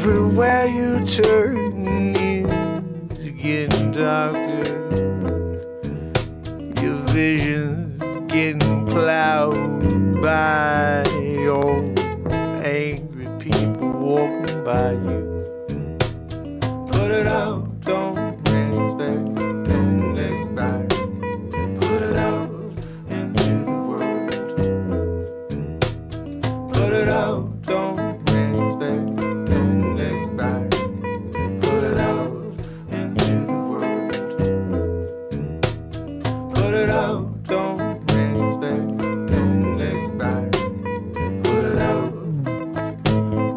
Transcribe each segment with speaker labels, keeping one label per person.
Speaker 1: Everywhere you turn it's getting darker. Your vision's getting clouded by all angry people walking by you. Put it out, don't expect anything back. Put it out into the world. Put it out, don't expect anything back. Put it out into the world. Put it out, don't expect anything back. Put it out.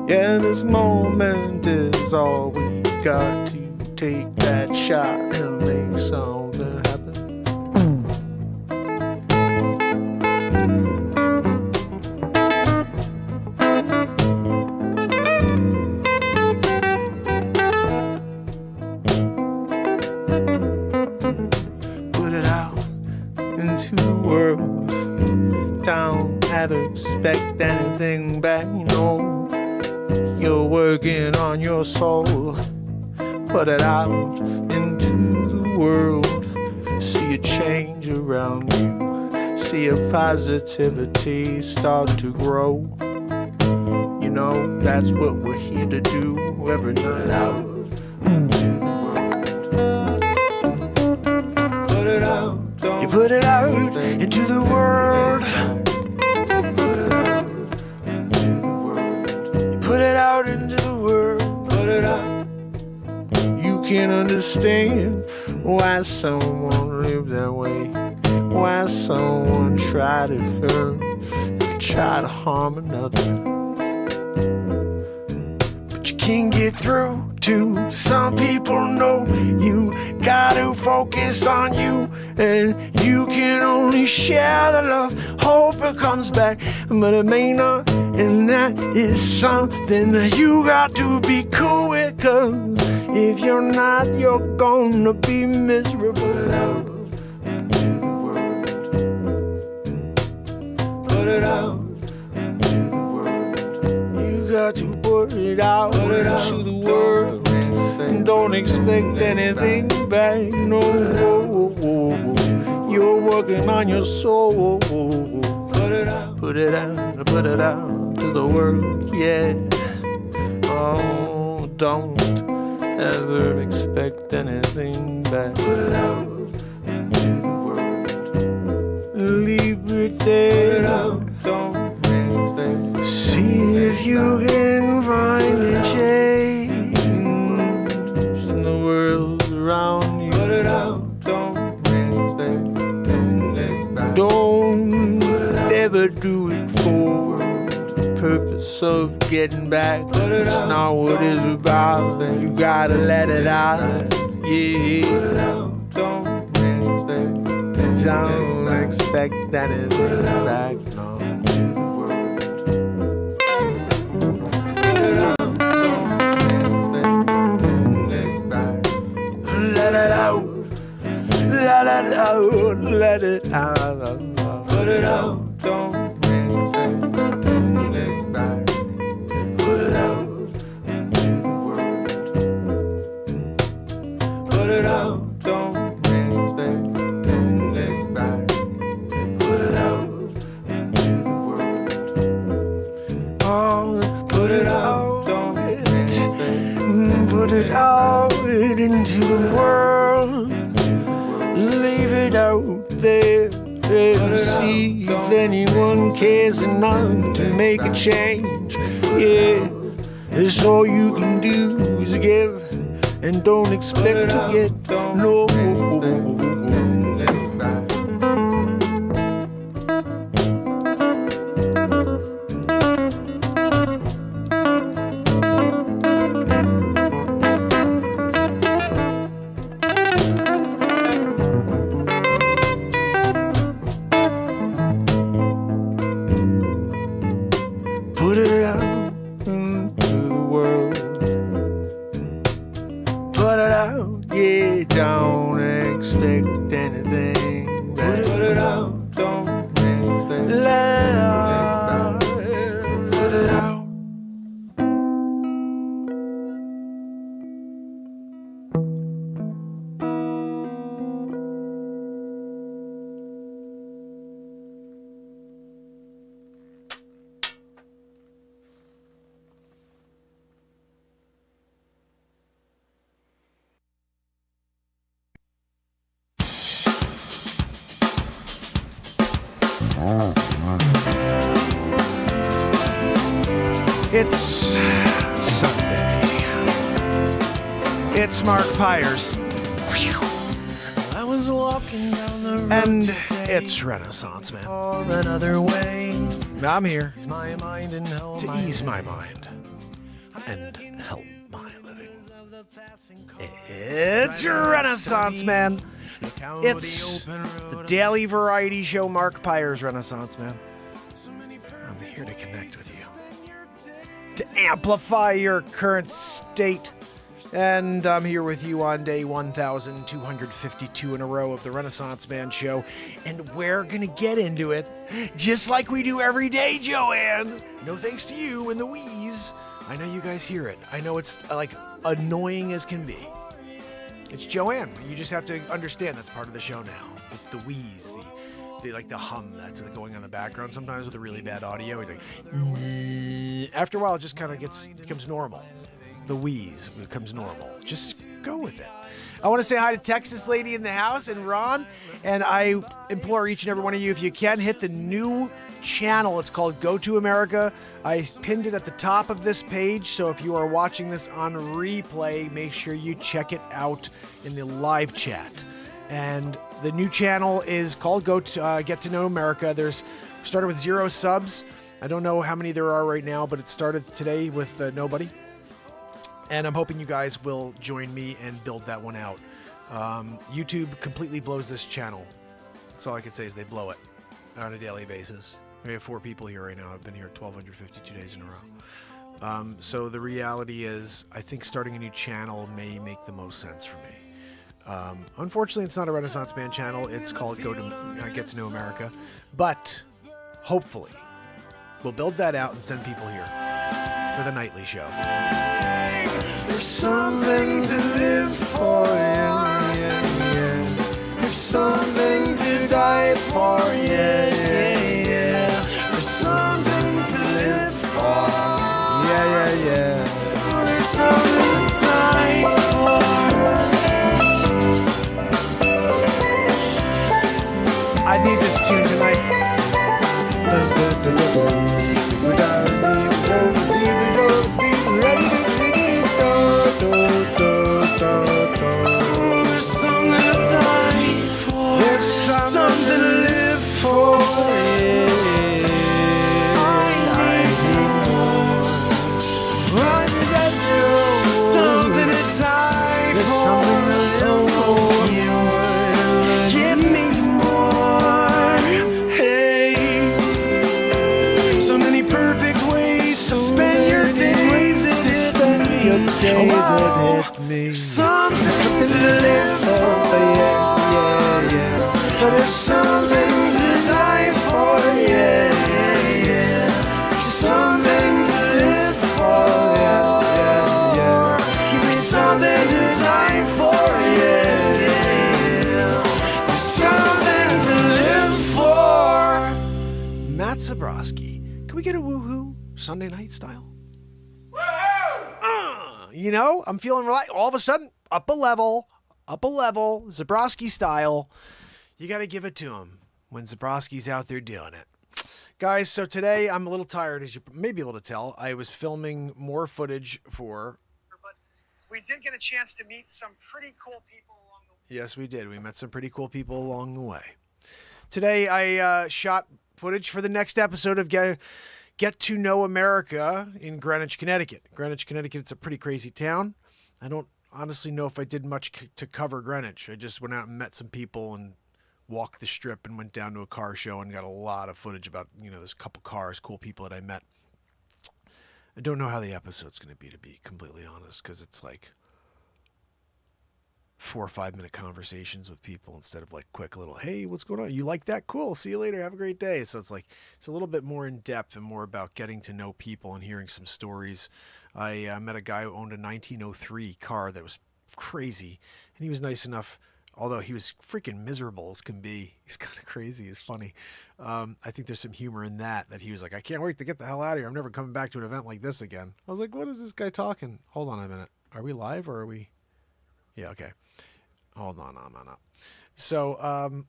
Speaker 1: Yeah, this moment is all we got to take that shot and make something happen. Put it out into the world. Don't ever expect anything back, no. You're working on your soul. Put it out into the world. See a change around you. See a positivity start to grow. You know, that's what we're here to do every night out into the world. Put it out, you put it out into the world. Put it out into the world. You put it out into the world. Put it out. You can't understand why someone lives that way. Why someone try to hurt, try to harm another. But you can't get through to some people. Know you gotta focus on you, and you can only share the love. Hope it comes back, but it may not. And that is something that you got to be cool with, 'cause if you're not, you're gonna be miserable. Put it out into the world. Put it out into the world. You got to put it out into the world. And don't expect anything back, no. You're working on your soul. Put it out, put it out, put it out to the world, yeah. Oh, don't ever expect anything back. Put it out into the world. Leave it there. Put it out, don't expect. See if you can find a change in the world around you. Put it out, don't expect anything back. Don't ever do it for the purpose of getting back. It's not what it's about. You gotta let it out. Yeah. Put it out, don't expect anything back. No. Let it out, let it out, let it out. Put it out, don't expect anything back. Put it out into the world. Put it out, don't expect anything back. Put it out into the world. Oh, put it out, don't expect. Put it out into the world. Leave it out there and see if anyone cares enough to make a change. Yeah, it's all you can do is give, and don't expect to get no. Put it out into the world. Put it out, yeah, don't expect
Speaker 2: Sunday. It's Mark Pyers.
Speaker 1: I was walking down the road
Speaker 2: And
Speaker 1: today,
Speaker 2: it's Renaissance Man.
Speaker 1: or another way.
Speaker 2: I'm here
Speaker 1: Ease my mind and help
Speaker 2: to
Speaker 1: my
Speaker 2: ease my
Speaker 1: head.
Speaker 2: mind and help my living. It's Renaissance Man. It's the daily variety show Mark Pyers Renaissance Man. I'm here to connect with you, to amplify your current state. And I'm here with you on day 1,252 in a row of the Renaissance Man show. And we're going to get into it just like we do every day, Joanne. No thanks to you and the wheeze. I know you guys hear it. I know it's like annoying as can be. It's Joanne. You just have to understand that's part of the show now. It's the wheeze, the like the hum that's going on in the background sometimes with the really bad audio. It's like, after a while, it just kind of becomes normal. The wheeze becomes normal. Just go with it. I want to say hi to Texas Lady in the house and Ron. And I implore each and every one of you, if you can, hit the new channel. It's called Go to America. I pinned it at the top of this page. So if you are watching this on replay, make sure you check it out in the live chat. And the new channel is called Go to Get to Know America. Started with 0 subs. I don't know how many there are right now, but it started today with nobody. And I'm hoping you guys will join me and build that one out. YouTube completely blows this channel. That's all I can say is they blow it on a daily basis. We have 4 people here right now. I've been here 1,252 days in a row. So the reality is, I think starting a new channel may make the most sense for me. Unfortunately, it's not a Renaissance Man channel. It's called Go to Get to Know America. But hopefully, we'll build that out and send people here for the nightly show. There's something to live for, yeah, yeah, yeah. There's something to die for, yeah, yeah, yeah. There's something to live for, yeah, yeah, yeah. There's something to die for. I need this tune tonight. There's something to die for. There's something to live for. I need more. There's something to die for. There's something to live for. Give me more. Hey, so many perfect ways to spend your days. Something to live for, yeah, yeah, yeah. There's something to die for, yeah, yeah, yeah. There's something to live for, yeah, yeah, yeah. There's something to die for, yeah, yeah, yeah. There's something to live for. Matt Zabrowski, can we get a woohoo Sunday night style? You know, I'm feeling right. All of a sudden, up a level, Zabrowski style. You got to give it to him when Zabrowski's out there doing it. Guys, so today I'm a little tired, as you may be able to tell. I was filming more footage for... But we did get a chance to meet some pretty cool people along the way. Yes, we did. We met some pretty cool people along the way. Today I shot footage for the next episode of Get to Know America in Greenwich, Connecticut. Greenwich, Connecticut, it's a pretty crazy town. I don't honestly know if I did much to cover Greenwich. I just went out and met some people and walked the strip and went down to a car show and got a lot of footage about, there's a couple cars, cool people that I met. I don't know how the episode's going to be completely honest, because it's like 4 or 5 minute conversations with people instead of like quick little, hey, what's going on? You like that? Cool. See you later. Have a great day. So it's a little bit more in depth and more about getting to know people and hearing some stories. I met a guy who owned a 1903 car that was crazy, and he was nice enough, although he was freaking miserable as can be. He's kind of crazy. He's funny. I think there's some humor in that he was like, I can't wait to get the hell out of here. I'm never coming back to an event like this again. I was like, what is this guy talking? Hold on a minute. Are we live or are we? Yeah, okay. Hold on. So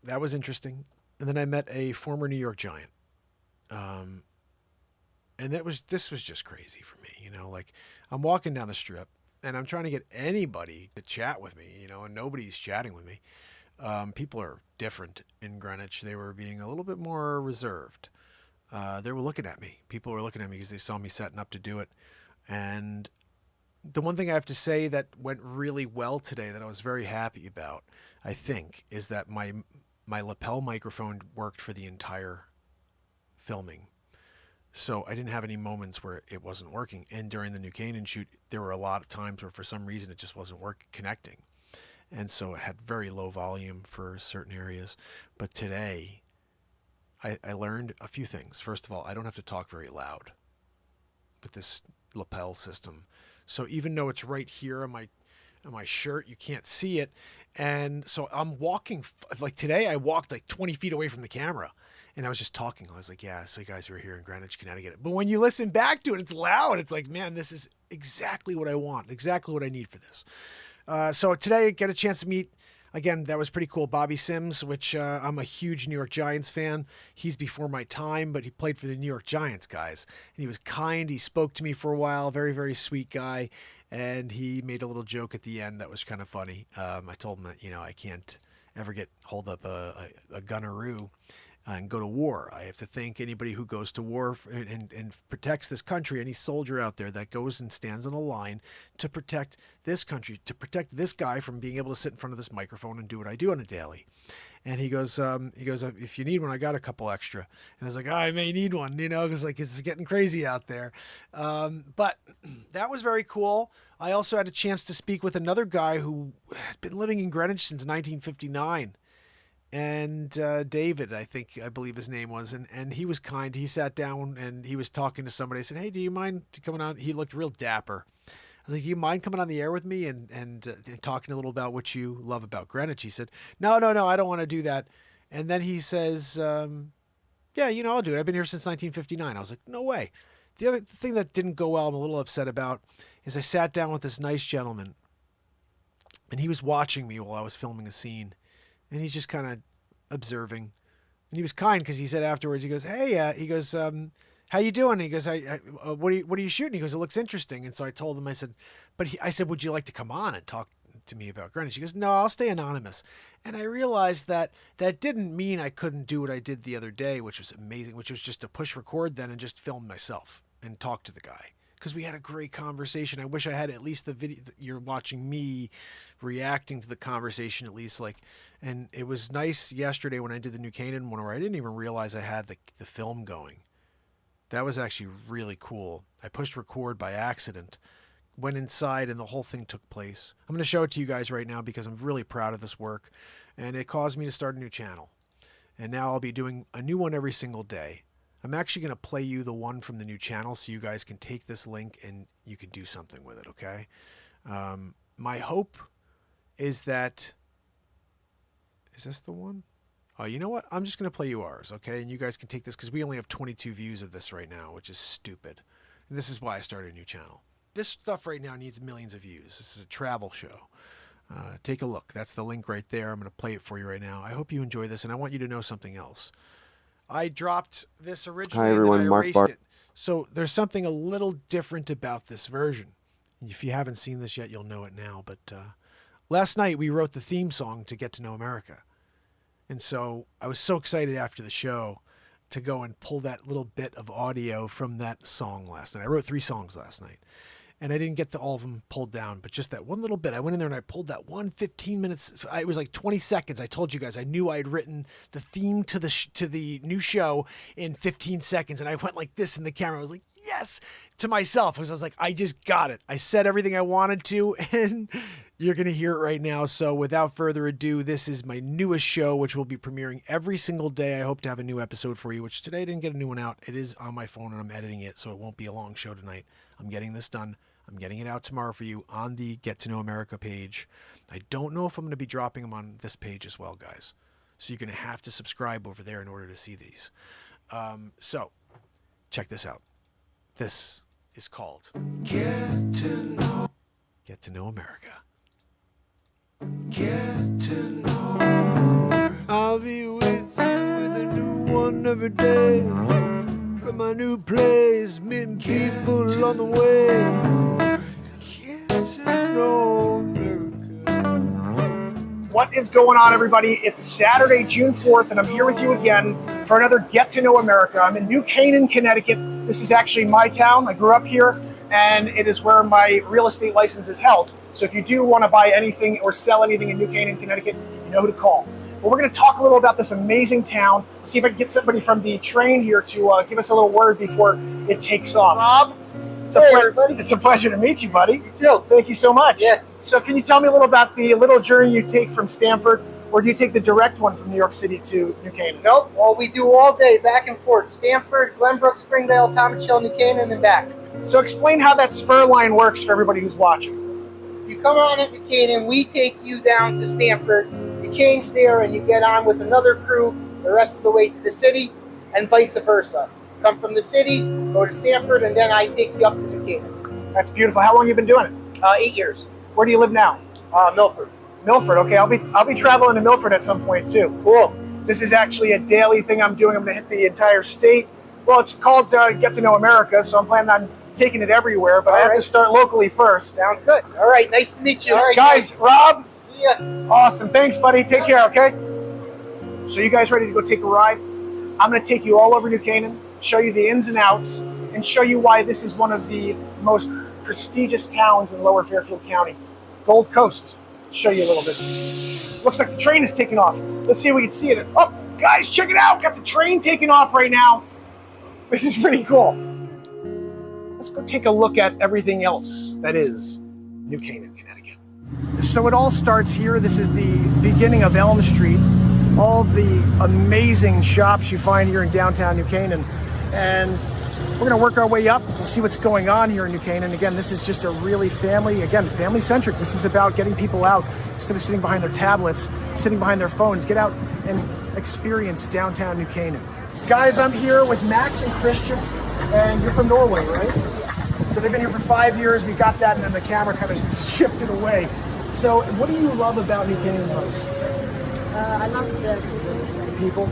Speaker 2: that was interesting. And then I met a former New York Giant. And this was just crazy for me, you know, like I'm walking down the strip and I'm trying to get anybody to chat with me, you know, and nobody's chatting with me. People are different in Greenwich. They were being a little bit more reserved. They were looking at me. People were looking at me because they saw me setting up to do it. And the one thing I have to say that went really well today that I was very happy about, I think, is that my lapel microphone worked for the entire filming. So I didn't have any moments where it wasn't working. And during the New Canaan shoot, there were a lot of times where for some reason it just wasn't connecting. And so it had very low volume for certain areas. But today, I learned a few things. First of all, I don't have to talk very loud with this lapel system. So even though it's right here on my shirt, you can't see it. And so I'm walking, like today I walked like 20 feet away from the camera. And I was just talking. I was like, yeah, so you guys were here in Greenwich, Connecticut. But when you listen back to it, it's loud. It's like, man, this is exactly what I want, exactly what I need for this. So today I get a chance to meet, again, that was pretty cool, Bobby Sims, which I'm a huge New York Giants fan. He's before my time, but he played for the New York Giants, guys. And he was kind. He spoke to me for a while. Very, very sweet guy. And he made a little joke at the end that was kind of funny. I told him that, you know, I can't ever hold up a gunneroo and go to war. I have to thank anybody who goes to war and protects this country, any soldier out there that goes and stands on a line to protect this country, to protect this guy from being able to sit in front of this microphone and do what I do on a daily. And he goes, if you need one, I got a couple extra. And I was like, I may need one, you know, because like it's getting crazy out there. But that was very cool. I also had a chance to speak with another guy who had been living in Greenwich since 1959. And David, I believe his name was, and he was kind. He sat down and he was talking to somebody. I said, hey, do you mind coming on? He looked real dapper. I was like, do you mind coming on the air with me and talking a little about what you love about Greenwich? He said, no, I don't want to do that. And then he says, yeah, you know, I'll do it. I've been here since 1959. I was like, no way. The other thing that didn't go well, I'm a little upset about, is I sat down with this nice gentleman, and he was watching me while I was filming a scene. And he's just kind of observing. And he was kind because he said afterwards, he goes, hey, how you doing? And he goes, what are you shooting? He goes, it looks interesting. And so I told him, I said, would you like to come on and talk to me about Greenwich? He goes, no, I'll stay anonymous. And I realized that didn't mean I couldn't do what I did the other day, which was amazing, which was just to push record then and just film myself and talk to the guy. Because we had a great conversation. I wish I had at least the video. You're watching me reacting to the conversation at least. And it was nice yesterday when I did the New Canaan one where I didn't even realize I had the film going. That was actually really cool. I pushed record by accident, went inside, and the whole thing took place. I'm going to show it to you guys right now because I'm really proud of this work. And it caused me to start a new channel. And now I'll be doing a new one every single day. I'm actually going to play you the one from the new channel so you guys can take this link and you can do something with it, okay? My hope is that... Is this the one? Oh, you know what? I'm just going to play you ours, okay? And you guys can take this because we only have 22 views of this right now, which is stupid. And this is why I started a new channel. This stuff right now needs millions of views. This is a travel show. Take a look. That's the link right there. I'm going to play it for you right now. I hope you enjoy this, and I want you to know something else. I dropped this originally. Hi, everyone. And then I erased it. So there's something a little different about this version. If you haven't seen this yet, you'll know it now. But last night we wrote the theme song to Get to Know America. And so I was so excited after the show to go and pull that little bit of audio from that song last night. I wrote 3 songs last night. And I didn't get all of them pulled down, but just that one little bit. I went in there and I pulled that 15 minutes. It was like 20 seconds. I told you guys, I knew I had written the theme to the new show in 15 seconds. And I went like this in the camera. I was like, yes, to myself. Because I was like, I just got it. I said everything I wanted to, and you're going to hear it right now. So without further ado, this is my newest show, which will be premiering every single day. I hope to have a new episode for you, which today I didn't get a new one out. It is on my phone and I'm editing it, so it won't be a long show tonight. I'm getting this done. I'm getting it out tomorrow for you on the Get to Know America page. I don't know if I'm going to be dropping them on this page as well, guys. So you're going to have to subscribe over there in order to see these. So check this out. This is called Get to Know America. Get to know. I'll be with you with a new one every day. From my new place, meeting people on the way. Getting know America. What is going on, everybody? It's Saturday, June 4th, and I'm here with you again for another Get to Know America. I'm in New Canaan, Connecticut. This is actually my town. I grew up here, and it is where my real estate license is held. So if you do want to buy anything or sell anything in New Canaan, Connecticut, you know who to call. But we're going to talk a little about this amazing town. See if I can get somebody from the train here to give us a little word before it takes off. Rob, it's a pleasure to meet you, buddy.
Speaker 3: You too.
Speaker 2: Thank you so much.
Speaker 3: Yeah.
Speaker 2: So can you tell me a little about the little journey you take from Stamford, or do you take the direct one from New York City to New Canaan?
Speaker 3: Nope. Well, we do all day, back and forth. Stamford, Glenbrook, Springdale, Thomasville, New Canaan, and back.
Speaker 2: So explain how that spur line works for everybody who's watching.
Speaker 3: You come on at New Canaan, we take you down to Stamford. You change there, and you get on with another crew the rest of the way to the city, and vice versa. Come from the city, go to Stamford, and then I take you up to New Canaan.
Speaker 2: That's beautiful. How long have you been doing it?
Speaker 3: 8 years.
Speaker 2: Where do you live now?
Speaker 3: Milford.
Speaker 2: Milford. Okay, I'll be traveling to Milford at some point too.
Speaker 3: Cool.
Speaker 2: This is actually a daily thing I'm doing. I'm going to hit the entire state. Well, it's called Get to Know America, so I'm planning on taking it everywhere, but I have to start locally first.
Speaker 3: Sounds good. All right, nice to meet you. All right,
Speaker 2: guys, Rob.
Speaker 3: See ya.
Speaker 2: Awesome. Thanks, buddy. Take care, okay? So you guys ready to go take a ride? I'm going to take you all over New Canaan, show you the ins and outs, and show you why this is one of the most prestigious towns in Lower Fairfield County. Gold Coast. Show you a little bit. Looks like the train is taking off. Let's see if we can see it. Oh, guys, check it out. Got the train taking off right now. This is pretty cool. Let's go take a look at everything else that is New Canaan, Connecticut. So it all starts here. This is the beginning of Elm Street. All of the amazing shops you find here in downtown New Canaan. And we're going to work our way up. We'll see what's going on here in New Canaan. Again, this is just a really family-centric. This is about getting people out instead of sitting behind their tablets, sitting behind their phones. Get out and experience downtown New Canaan. Guys, I'm here with Max and Christian, and you're from Norway, right? So they've been here for 5 years. We got that, and then the camera kind of shifted away. So what do you love about New Canaan most?
Speaker 4: I love the
Speaker 2: People?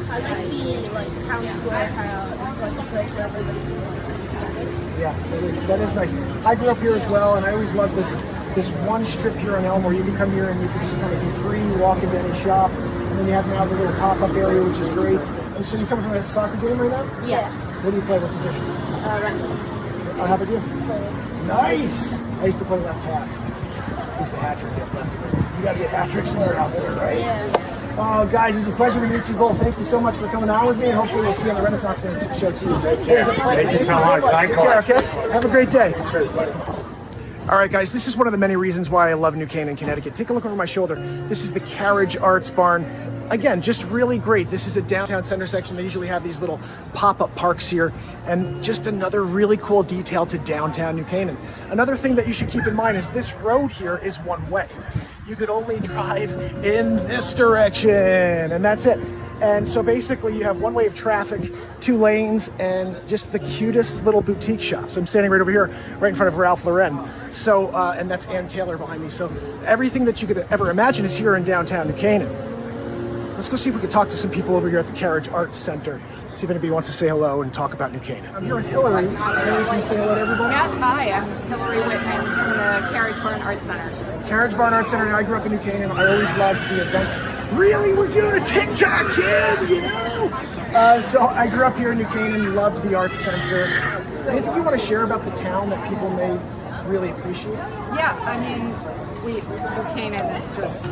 Speaker 4: I like the town square, how it's like a place where everybody can go.
Speaker 2: Yeah, that is nice. I grew up here as well, and I always loved this one strip here on Elm where you can come here and you can just kind of be free, walk into any shop, and then you have now the little pop-up area, which is great. And so you come from a soccer game right now?
Speaker 4: Yeah.
Speaker 2: What do you play? What position?
Speaker 4: Right.
Speaker 2: How about you? Nice! I used to play left half. I used to hat-trick get left. You gotta get hat-tricks when you're out there, right?
Speaker 4: Yeah.
Speaker 2: Oh, guys, it's a pleasure to meet you both. Thank you so much for coming on with me, and hopefully we'll see you on the Renaissance Dance show too.
Speaker 5: Thank you so much.
Speaker 2: Take care, okay? Have a great day. All right, guys, this is one of the many reasons why I love New Canaan, Connecticut. Take a look over my shoulder. This is the Carriage Arts Barn. Again, just really great. This is a downtown center section. They usually have these little pop-up parks here, and just another really cool detail to downtown New Canaan. Another thing that you should keep in mind is this road here is one way. You could only drive in this direction, and that's it. And so basically you have one way of traffic, 2 lanes, and just the cutest little boutique shops. I'm standing right over here, right in front of Ralph Lauren. So, and that's Ann Taylor behind me. So everything that you could ever imagine is here in downtown New Canaan. Let's go see if we can talk to some people over here at the Carriage Arts Center. See if anybody wants to say hello and talk about New Canaan. I'm here with Hillary. Hillary, can you say hello to everybody?
Speaker 6: Yes, hi, I'm Hillary Whitman from the Carriage Barn Arts Center.
Speaker 2: Carriage Barn Arts Center, and I grew up in New Canaan. I always loved the events. Really? We're doing a TikTok, kid, you know? So I grew up here in New Canaan, loved the Arts Center. Anything you want to share about the town that people may really appreciate?
Speaker 6: Yeah, I mean, New Canaan is just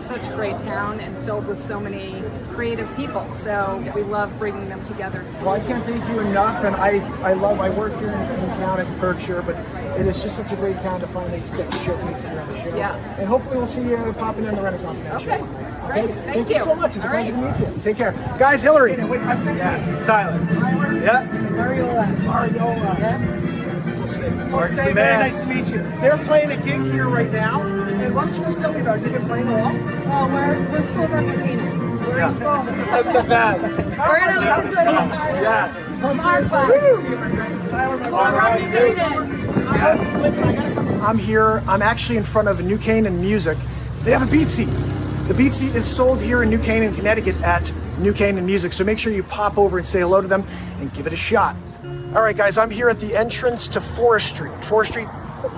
Speaker 6: such a great town and filled with so many creative people. So we love bringing them together.
Speaker 2: Well, I can't thank you enough, and I work here in town at Berkshire, but it is just such a great town to finally get to showcase here on the show.
Speaker 6: Yeah.
Speaker 2: And hopefully we'll see you popping in the Renaissance Man show.
Speaker 6: Great. Thank you
Speaker 2: so much. It's a pleasure to meet you. Take care. Guys, Hillary.
Speaker 5: Yes, Tyler. Yeah.
Speaker 2: Mariola.
Speaker 5: Yeah.
Speaker 2: Very nice to meet you. They're playing a gig here right now. And why don't you guys tell me about it? You've been playing along?
Speaker 4: We're still from New Canaan. Where are you from?
Speaker 5: That's the best.
Speaker 4: We're in Unscripted.
Speaker 5: Yeah.
Speaker 2: I'm here. I'm actually in front of New Canaan Music. They have a beat seat. The beat seat is sold here in New Canaan, Connecticut at New Canaan music. So make sure you pop over and say hello to them and give it a shot. All right, guys, I'm here at the entrance to Forest Street. Forest Street,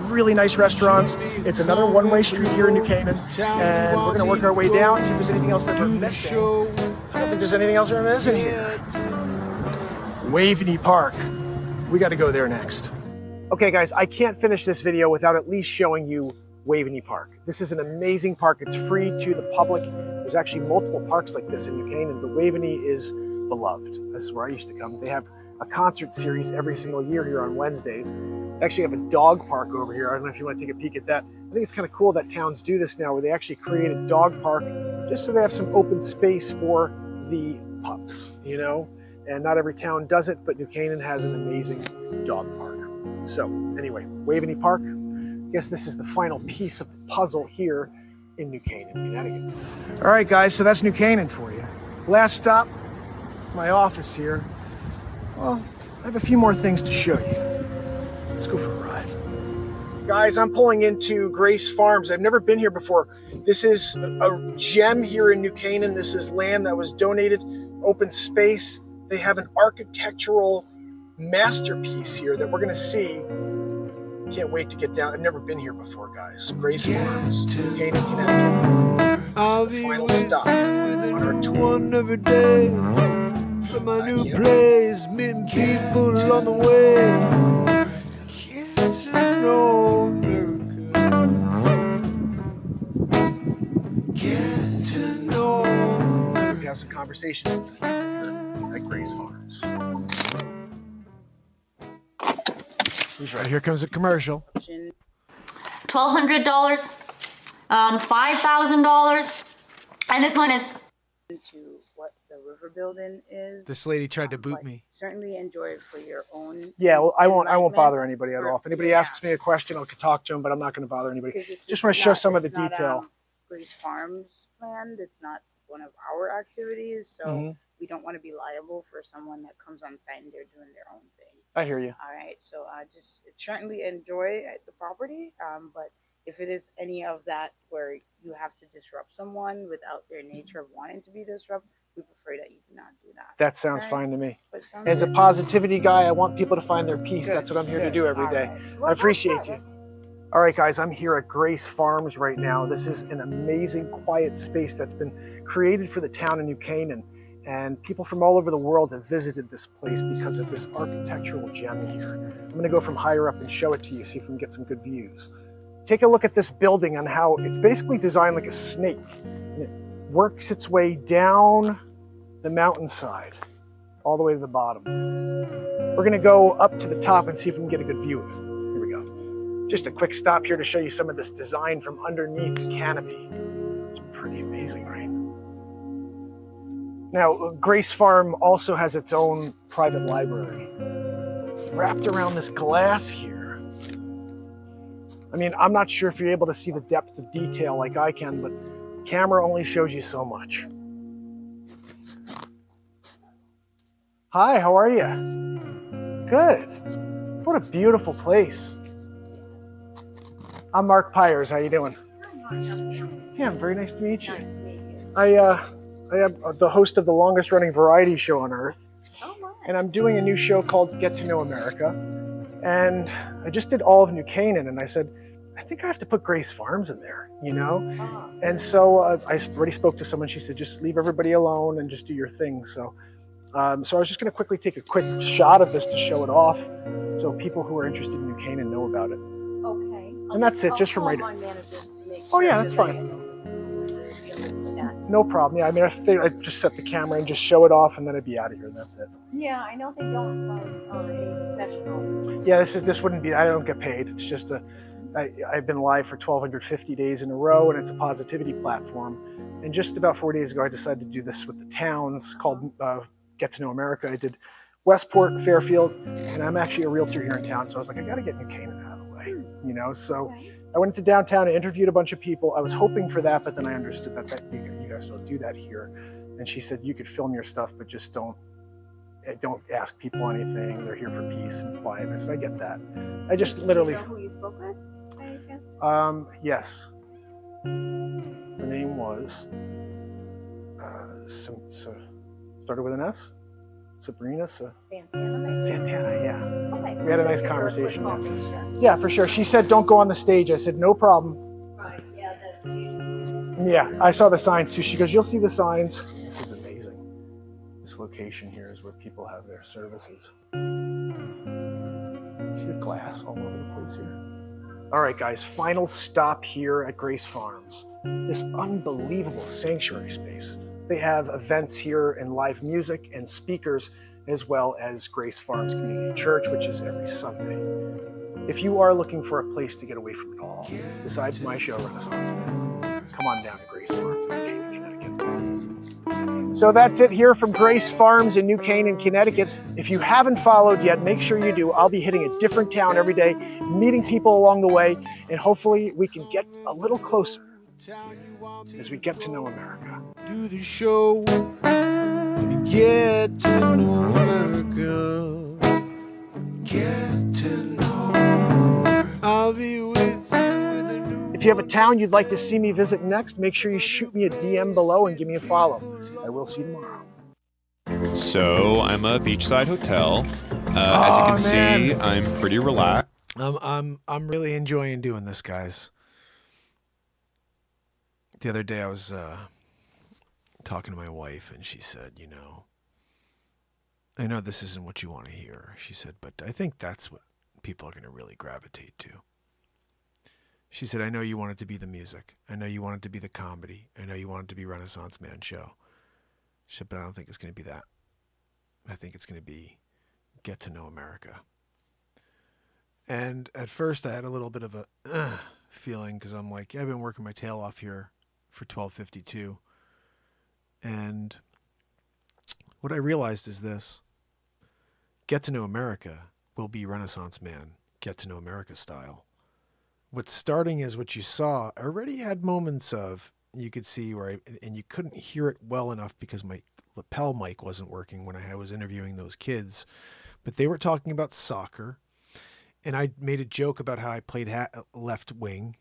Speaker 2: really nice restaurants. It's another one-way street here in New Canaan, and we're gonna work our way down, see if there's anything else that we're missing. I don't think there's anything else we're missing here. Waveney Park. We gotta go there next. Okay, guys, I can't finish this video without at least showing you Waveney Park. This is an amazing park. It's free to the public. There's actually multiple parks like this in New Canaan, but Waveney is beloved. This is where I used to come. They have a concert series every single year here on Wednesdays. They actually have a dog park over here. I don't know if you want to take a peek at that. I think it's kind of cool that towns do this now, where they actually create a dog park just so they have some open space for the pups, you know? And not every town does it, but New Canaan has an amazing dog park. So anyway, Waveney Park. I guess this is the final piece of the puzzle here in New Canaan, Connecticut. All right, guys, so that's New Canaan for you. Last stop, my office here. Well, I have a few more things to show you. Let's go for a ride. Guys, I'm pulling into Grace Farms. I've never been here before. This is a gem here in New Canaan. This is land that was donated, open space. They have an architectural masterpiece here that we're gonna see. Can't wait to get down. I've never been here before, guys. Grace Farms, New Canaan, Connecticut. This is the final stop on our tour.
Speaker 1: Every day. From my new place, meeting people on the way. Get to know America. Get to know America.
Speaker 2: We have some conversations at Grace Farms. Who's right? Here comes a commercial.
Speaker 7: $1,200, $5,000, and this one is
Speaker 8: to what the river building is.
Speaker 2: This lady tried to boot
Speaker 8: but
Speaker 2: me.
Speaker 8: Certainly enjoy it for your own.
Speaker 2: Yeah, well, I won't
Speaker 8: enlightenment.
Speaker 2: bother anybody at all. If anybody
Speaker 8: Yeah.
Speaker 2: asks me a question, I'll talk to them, but I'm not going to bother anybody.
Speaker 8: Because it's
Speaker 2: Just want to show
Speaker 8: not-
Speaker 2: some of the
Speaker 8: it's not,
Speaker 2: detail.
Speaker 8: Grace Farms planned. It's not one of our activities, so
Speaker 2: Mhm.
Speaker 8: we don't want to be liable for someone that comes on site and they're doing their own thing.
Speaker 2: I hear you.
Speaker 8: All right, so just certainly enjoy the property, but if it is any of that where you have to disrupt someone without their nature of wanting to be disrupted, we prefer that you do not do that.
Speaker 2: That sounds
Speaker 8: Okay.
Speaker 2: fine to me.
Speaker 8: But sounds
Speaker 2: As a
Speaker 8: good.
Speaker 2: positivity guy, I want people to find their peace.
Speaker 8: Good,
Speaker 2: That's what I'm here to
Speaker 8: good.
Speaker 2: do every
Speaker 8: All
Speaker 2: day.
Speaker 8: right.
Speaker 2: I appreciate you. All right, guys, I'm here at Grace Farms right now. This is an amazing, quiet space that's been created for the town of New Canaan. And people from all over the world have visited this place because of this architectural gem here. I'm gonna go from higher up and show it to you, see if we can get some good views. Take a look at this building and how it's basically designed like a snake. And it works its way down the mountainside, all the way to the bottom. We're gonna go up to the top and see if we can get a good view of it. Here we go. Just a quick stop here to show you some of this design from underneath the canopy. It's pretty amazing, right? Now, Grace Farm also has its own private library wrapped around this glass here. I mean, I'm not sure if you're able to see the depth of detail like I can, but camera only shows you so much. Hi, how are you? Good. What a beautiful place. I'm Mark Pyers. How you doing? Yeah, very nice to meet you.
Speaker 8: Nice to meet you.
Speaker 2: I am the host of the longest running variety show on earth.
Speaker 8: Oh, my.
Speaker 2: And I'm doing a new show called Get to Know America. And I just did all of New Canaan, and I said, I think I have to put Grace Farms in there, you know?
Speaker 8: Ah.
Speaker 2: And so I already spoke to someone. She said, just leave everybody alone and just do your thing. So I was just going to quickly take a quick shot of this to show it off, so people who are interested in New Canaan know about it.
Speaker 7: okay.
Speaker 2: And that's it, just from right. Oh yeah, that's fine. No problem. Yeah, I mean, I'd just set the camera and just show it off, and then I'd be out of here, and that's it.
Speaker 7: Yeah, I know they don't like any professional.
Speaker 2: Yeah, this wouldn't be. I don't get paid. It's just I've been live for 1,250 days in a row, and it's a positivity platform. And just about 4 days ago, I decided to do this with the towns called Get to Know America. I did Westport, Fairfield, and I'm actually a realtor here in town, so I was like, I got to get New Canaan out of the way, you know. So I went to downtown and interviewed a bunch of people. I was hoping for that, but then I understood that you guys don't do that here. And she said you could film your stuff, but just don't ask people anything. They're here for peace and quietness. I get that. I just literally.
Speaker 7: Do you know who you spoke with? I guess.
Speaker 2: Yes. Her name was Started with an S? Sabrina?
Speaker 7: Santana, maybe?
Speaker 2: Santana, yeah.
Speaker 7: Okay.
Speaker 2: We had a
Speaker 7: Just
Speaker 2: nice
Speaker 7: give her a quick
Speaker 2: conversation,
Speaker 7: call,
Speaker 2: yeah.
Speaker 7: make sure.
Speaker 2: Yeah, for sure. She said, don't go on the stage. I said, no problem.
Speaker 7: Right, yeah, that's
Speaker 2: Yeah, I saw the signs too. She goes, you'll see the signs. This is amazing. This location here is where people have their services. See the glass all over the place here? All right, guys, final stop here at Grace Farms. This unbelievable sanctuary space. They have events here and live music and speakers, as well as Grace Farms Community Church, which is every Sunday. If you are looking for a place to get away from it all, besides my show, Renaissance Man, come on down to Grace Farms in New Canaan, Connecticut. So that's it here from Grace Farms in New Canaan, Connecticut. If you haven't followed yet, make sure you do. I'll be hitting a different town every day, meeting people along the way, and hopefully we can get a little closer as we get to know America.
Speaker 1: Do the show, get to know America, get to know America. I'll be with you with a new.
Speaker 2: If you have a town you'd like to see me visit next, make sure you shoot me a DM below and give me a follow. I will see you tomorrow.
Speaker 9: So I'm a beachside hotel. As you can see, I'm pretty relaxed.
Speaker 2: I'm really enjoying doing this, guys. The other day I was talking to my wife, and she said, you know, I know this isn't what you want to hear. She said, but I think that's what people are going to really gravitate to. She said, I know you want it to be the music. I know you want it to be the comedy. I know you want it to be Renaissance Man show. She said, but I don't think it's going to be that. I think it's going to be get to know America. And at first I had a little bit of a feeling, because I'm like, I've been working my tail off here for 1252. And what I realized is this: get to know America will be Renaissance Man, get to know America style. What's starting is what you saw. I already had moments of, you could see where and you couldn't hear it well enough because my lapel mic wasn't working when I was interviewing those kids, but they were talking about soccer. And I made a joke about how I played left wing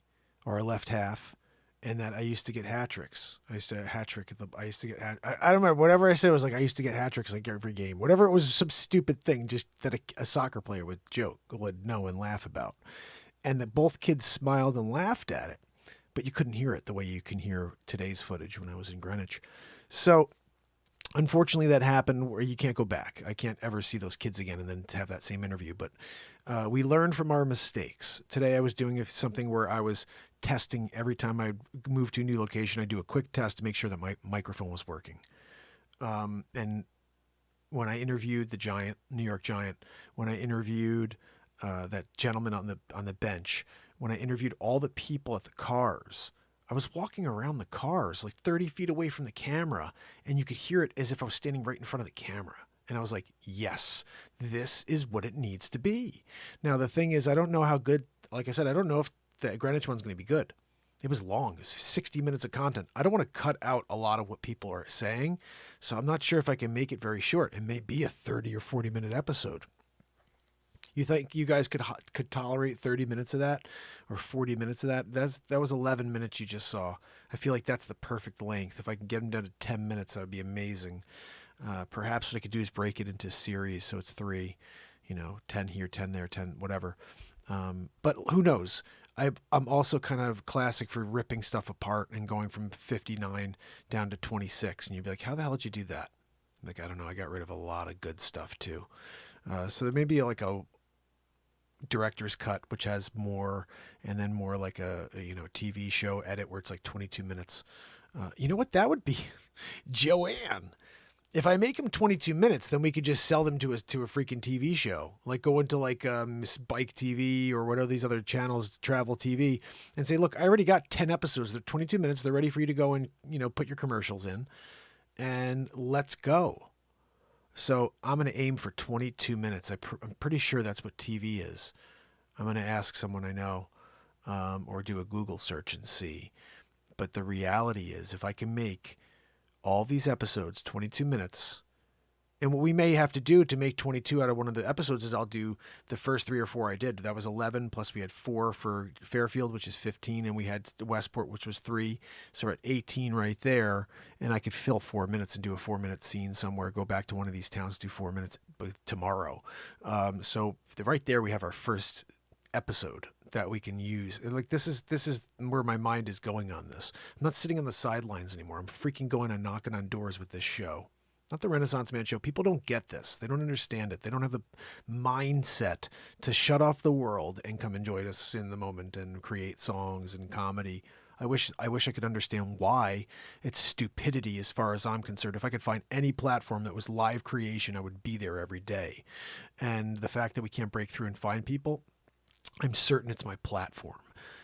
Speaker 2: or left half, and that I used to get hat tricks. I used to I don't remember, whatever I said was like, I used to get hat tricks like every game. Whatever, it was some stupid thing just that a soccer player would know and laugh about. And that both kids smiled and laughed at it, but you couldn't hear it the way you can hear today's footage when I was in Greenwich. So unfortunately that happened where you can't go back. I can't ever see those kids again and then to have that same interview. But we learned from our mistakes. Today I was doing something where I was testing every time I move to a new location. I do a quick test to make sure that my microphone was working. And when I interviewed the New York Giant, when I interviewed that gentleman on the bench, when I interviewed all the people at the cars, I was walking around the cars like 30 feet away from the camera, and you could hear it as if I was standing right in front of the camera. And I was like, yes, this is what it needs to be. Now, the thing is, I don't know how good, like I said, I don't know if the Greenwich one's going to be good. It was long. It was 60 minutes of content. I don't want to cut out a lot of what people are saying, so I'm not sure if I can make it very short. It may be a 30 or 40-minute episode. You think you guys could tolerate 30 minutes of that or 40 minutes of that? That was 11 minutes you just saw. I feel like that's the perfect length. If I can get them down to 10 minutes, that would be amazing. Perhaps what I could do is break it into series, so it's 3, 10 here, 10 there, 10 whatever. But who knows? I'm also kind of classic for ripping stuff apart and going from 59 down to 26. And you'd be like, how the hell did you do that? I'm like, I don't know. I got rid of a lot of good stuff too. So there may be like a director's cut, which has more, and then more like a TV show edit where it's like 22 minutes. You know what that would be? Joanne. If I make them 22 minutes, then we could just sell them to a freaking TV show. Like go into like Bike TV or what are these other channels, Travel TV, and say, look, I already got 10 episodes. They're 22 minutes. They're ready for you to go and, put your commercials in, and let's go. So I'm going to aim for 22 minutes. I'm pretty sure that's what TV is. I'm going to ask someone I know or do a Google search and see. But the reality is, if I can make all these episodes 22 minutes And what we may have to do to make 22 out of one of the episodes is I'll do the first 3 or 4 I did. That was 11, plus we had 4 for Fairfield, which is 15, and we had Westport, which was 3. So we're at 18 right there, and I could fill 4 minutes and do a 4-minute scene somewhere, go back to one of these towns, do 4 minutes tomorrow. So right there we have our first episode that we can use. Like this is where my mind is going on this. I'm not sitting on the sidelines anymore. I'm freaking going and knocking on doors with this show. Not the Renaissance Man Show. People don't get this. They don't understand it. They don't have the mindset to shut off the world and come enjoy us in the moment and create songs and comedy. I wish I could understand why. It's stupidity as far as I'm concerned. If I could find any platform that was live creation, I would be there every day. And the fact that we can't break through and find people, I'm certain it's my platform.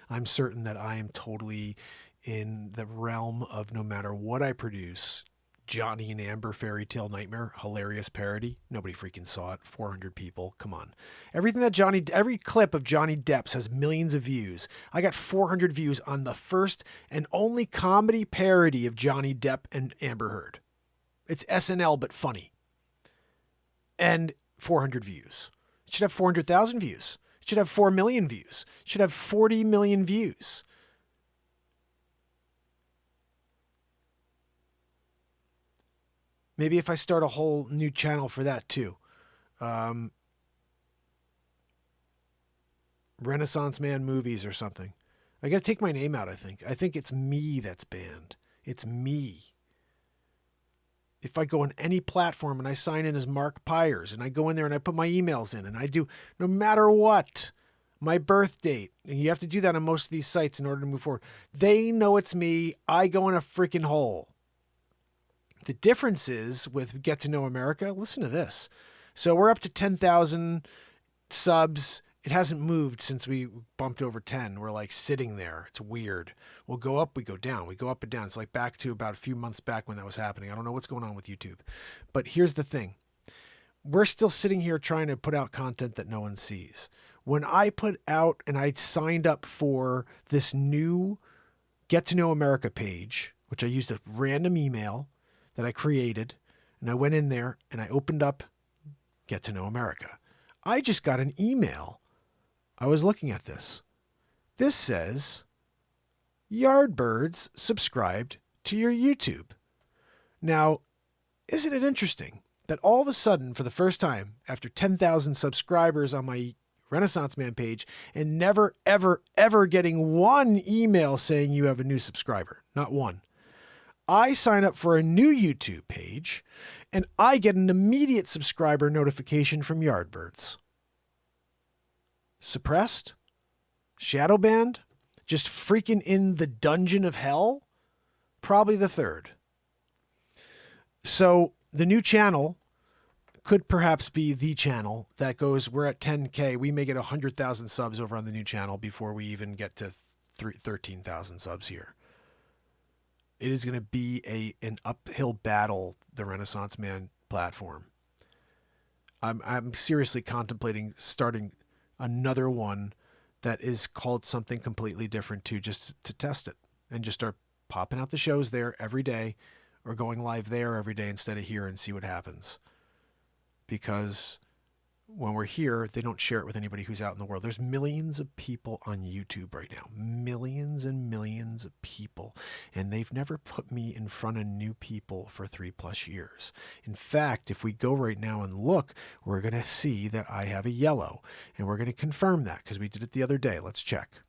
Speaker 2: I'm certain that I am totally in the realm of no matter what I produce. Johnny and Amber Fairy Tale Nightmare, hilarious parody. Nobody freaking saw it. 400 people. Come on. Every clip of Johnny Depp's has millions of views. I got 400 views on the first and only comedy parody of Johnny Depp and Amber Heard. It's SNL, but funny. And 400 views. It should have 400,000 views. It should have 4 million views. It should have 40 million views. Maybe if I start a whole new channel for that too. Renaissance Man Movies or something. I got to take my name out, I think. I think it's me that's banned. It's me. If I go on any platform and I sign in as Mark Pyers and I go in there and I put my emails in and I do, no matter what, my birth date, and you have to do that on most of these sites in order to move forward. They know it's me. I go in a freaking hole. The difference is with Get to Know America, listen to this. So we're up to 10,000 subs. It hasn't moved since we bumped over 10. We're like sitting there. It's weird. We'll go up, we go down. We go up and down. It's like back to about a few months back when that was happening. I don't know what's going on with YouTube. But here's the thing. We're still sitting here trying to put out content that no one sees. When I put out and I signed up for this new Get to Know America page, which I used a random email that I created, and I went in there and I opened up Get to Know America. I just got an email. I was looking at this. This says, Yardbirds subscribed to your YouTube. Now, isn't it interesting that all of a sudden, for the first time, after 10,000 subscribers on my Renaissance Man page, and never, ever, ever getting one email saying you have a new subscriber, not one, I sign up for a new YouTube page and I get an immediate subscriber notification from Yardbirds. Suppressed? Shadow banned? Just freaking in the dungeon of hell? Probably the third. So the new channel could perhaps be the channel that goes, we're at 10K. We may get 100,000 subs over on the new channel before we even get to 13,000 subs here. It is going to be an uphill battle, the Renaissance Man platform. I'm seriously contemplating starting another one that is called something completely different too, just to test it and just start popping out the shows there every day or going live there every day instead of here and see what happens. Because when we're here, they don't share it with anybody who's out in the world. There's millions of people on YouTube right now. Millions and millions of people. And they've never put me in front of new people for 3+ years. In fact, if we go right now and look, we're going to see that I have a yellow. And we're going to confirm that because we did it the other day. Let's check.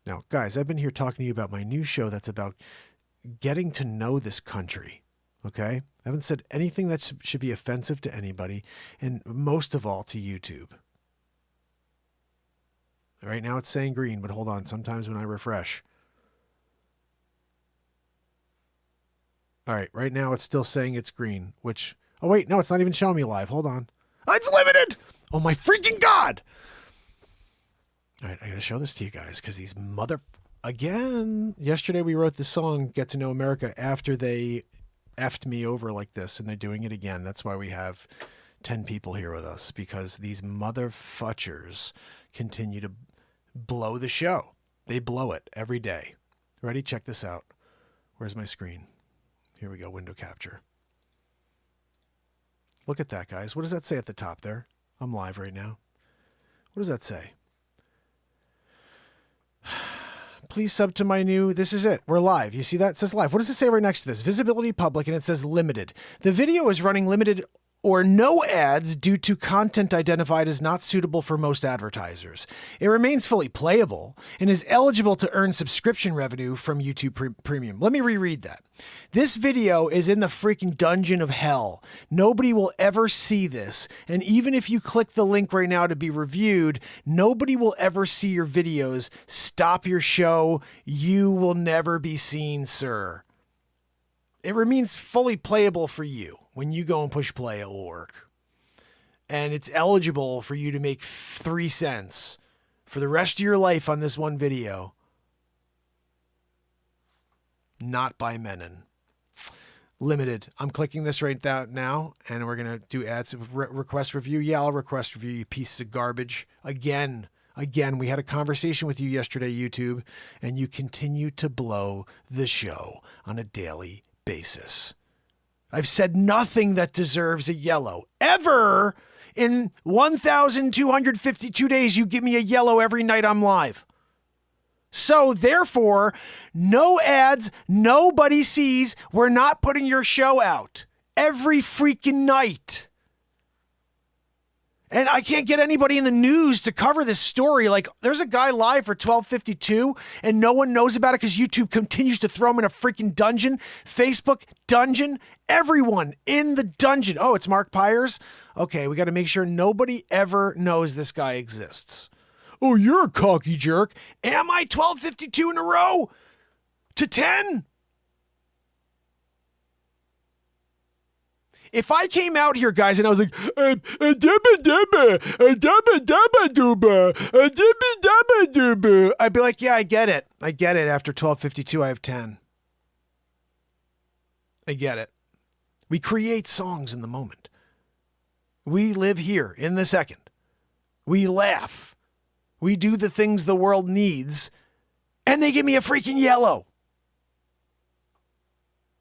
Speaker 2: Now, guys, I've been here talking to you about my new show that's about getting to know this country. Okay? I haven't said anything that should be offensive to anybody, and most of all to YouTube. Right now it's saying green, but hold on. Sometimes when I refresh. All right, right now it's still saying it's green, which... Oh, wait, no, it's not even showing me live. Hold on. Oh, it's limited! Oh, my freaking God! All right, I got to show this to you guys, because these Again, yesterday we wrote the song Get to Know America after they effed me over like this, and they're doing it again. That's why we have 10 people here with us, because these motherfuckers continue to blow the show. They blow it every day. Ready? Check this out. Where's my screen? Here we go. Window capture. Look at that, guys. What does that say at the top there? I'm live right now. What does that say? Please sub to my new, this is it. We're live. You see that? It says live. What does it say right next to this? Visibility public, and it says limited. The video is running limited or no ads due to content identified as not suitable for most advertisers. It remains fully playable and is eligible to earn subscription revenue from YouTube Premium. Let me reread that. This video is in the freaking dungeon of hell. Nobody will ever see this. And even if you click the link right now to be reviewed, nobody will ever see your videos. Stop your show. You will never be seen, sir. It remains fully playable for you. When you go and push play, it will work. And it's eligible for you to make 3 cents for the rest of your life on this one video. Not by Menon. Limited. I'm clicking this right now, and we're going to do ads. Request review. Yeah, I'll request review, you pieces of garbage. Again, we had a conversation with you yesterday, YouTube, and you continue to blow the show on a daily basis. I've said nothing that deserves a yellow. Ever in 1,252 days, you give me a yellow every night I'm live. So therefore, no ads, nobody sees. We're not putting your show out every freaking night. And I can't get anybody in the news to cover this story. Like, there's a guy live for 1252 and no one knows about it because YouTube continues to throw him in a freaking dungeon. Facebook, dungeon, everyone in the dungeon. Oh, it's Mark Pyers? Okay, we got to make sure nobody ever knows this guy exists. Oh, you're a cocky jerk. Am I 1252 in a row? To 10? If I came out here, guys, and I was like, I'd be like, yeah, I get it. I get it. After 1252, I have 10. I get it. We create songs in the moment. We live here in the second. We laugh. We do the things the world needs, and they give me a freaking yellow.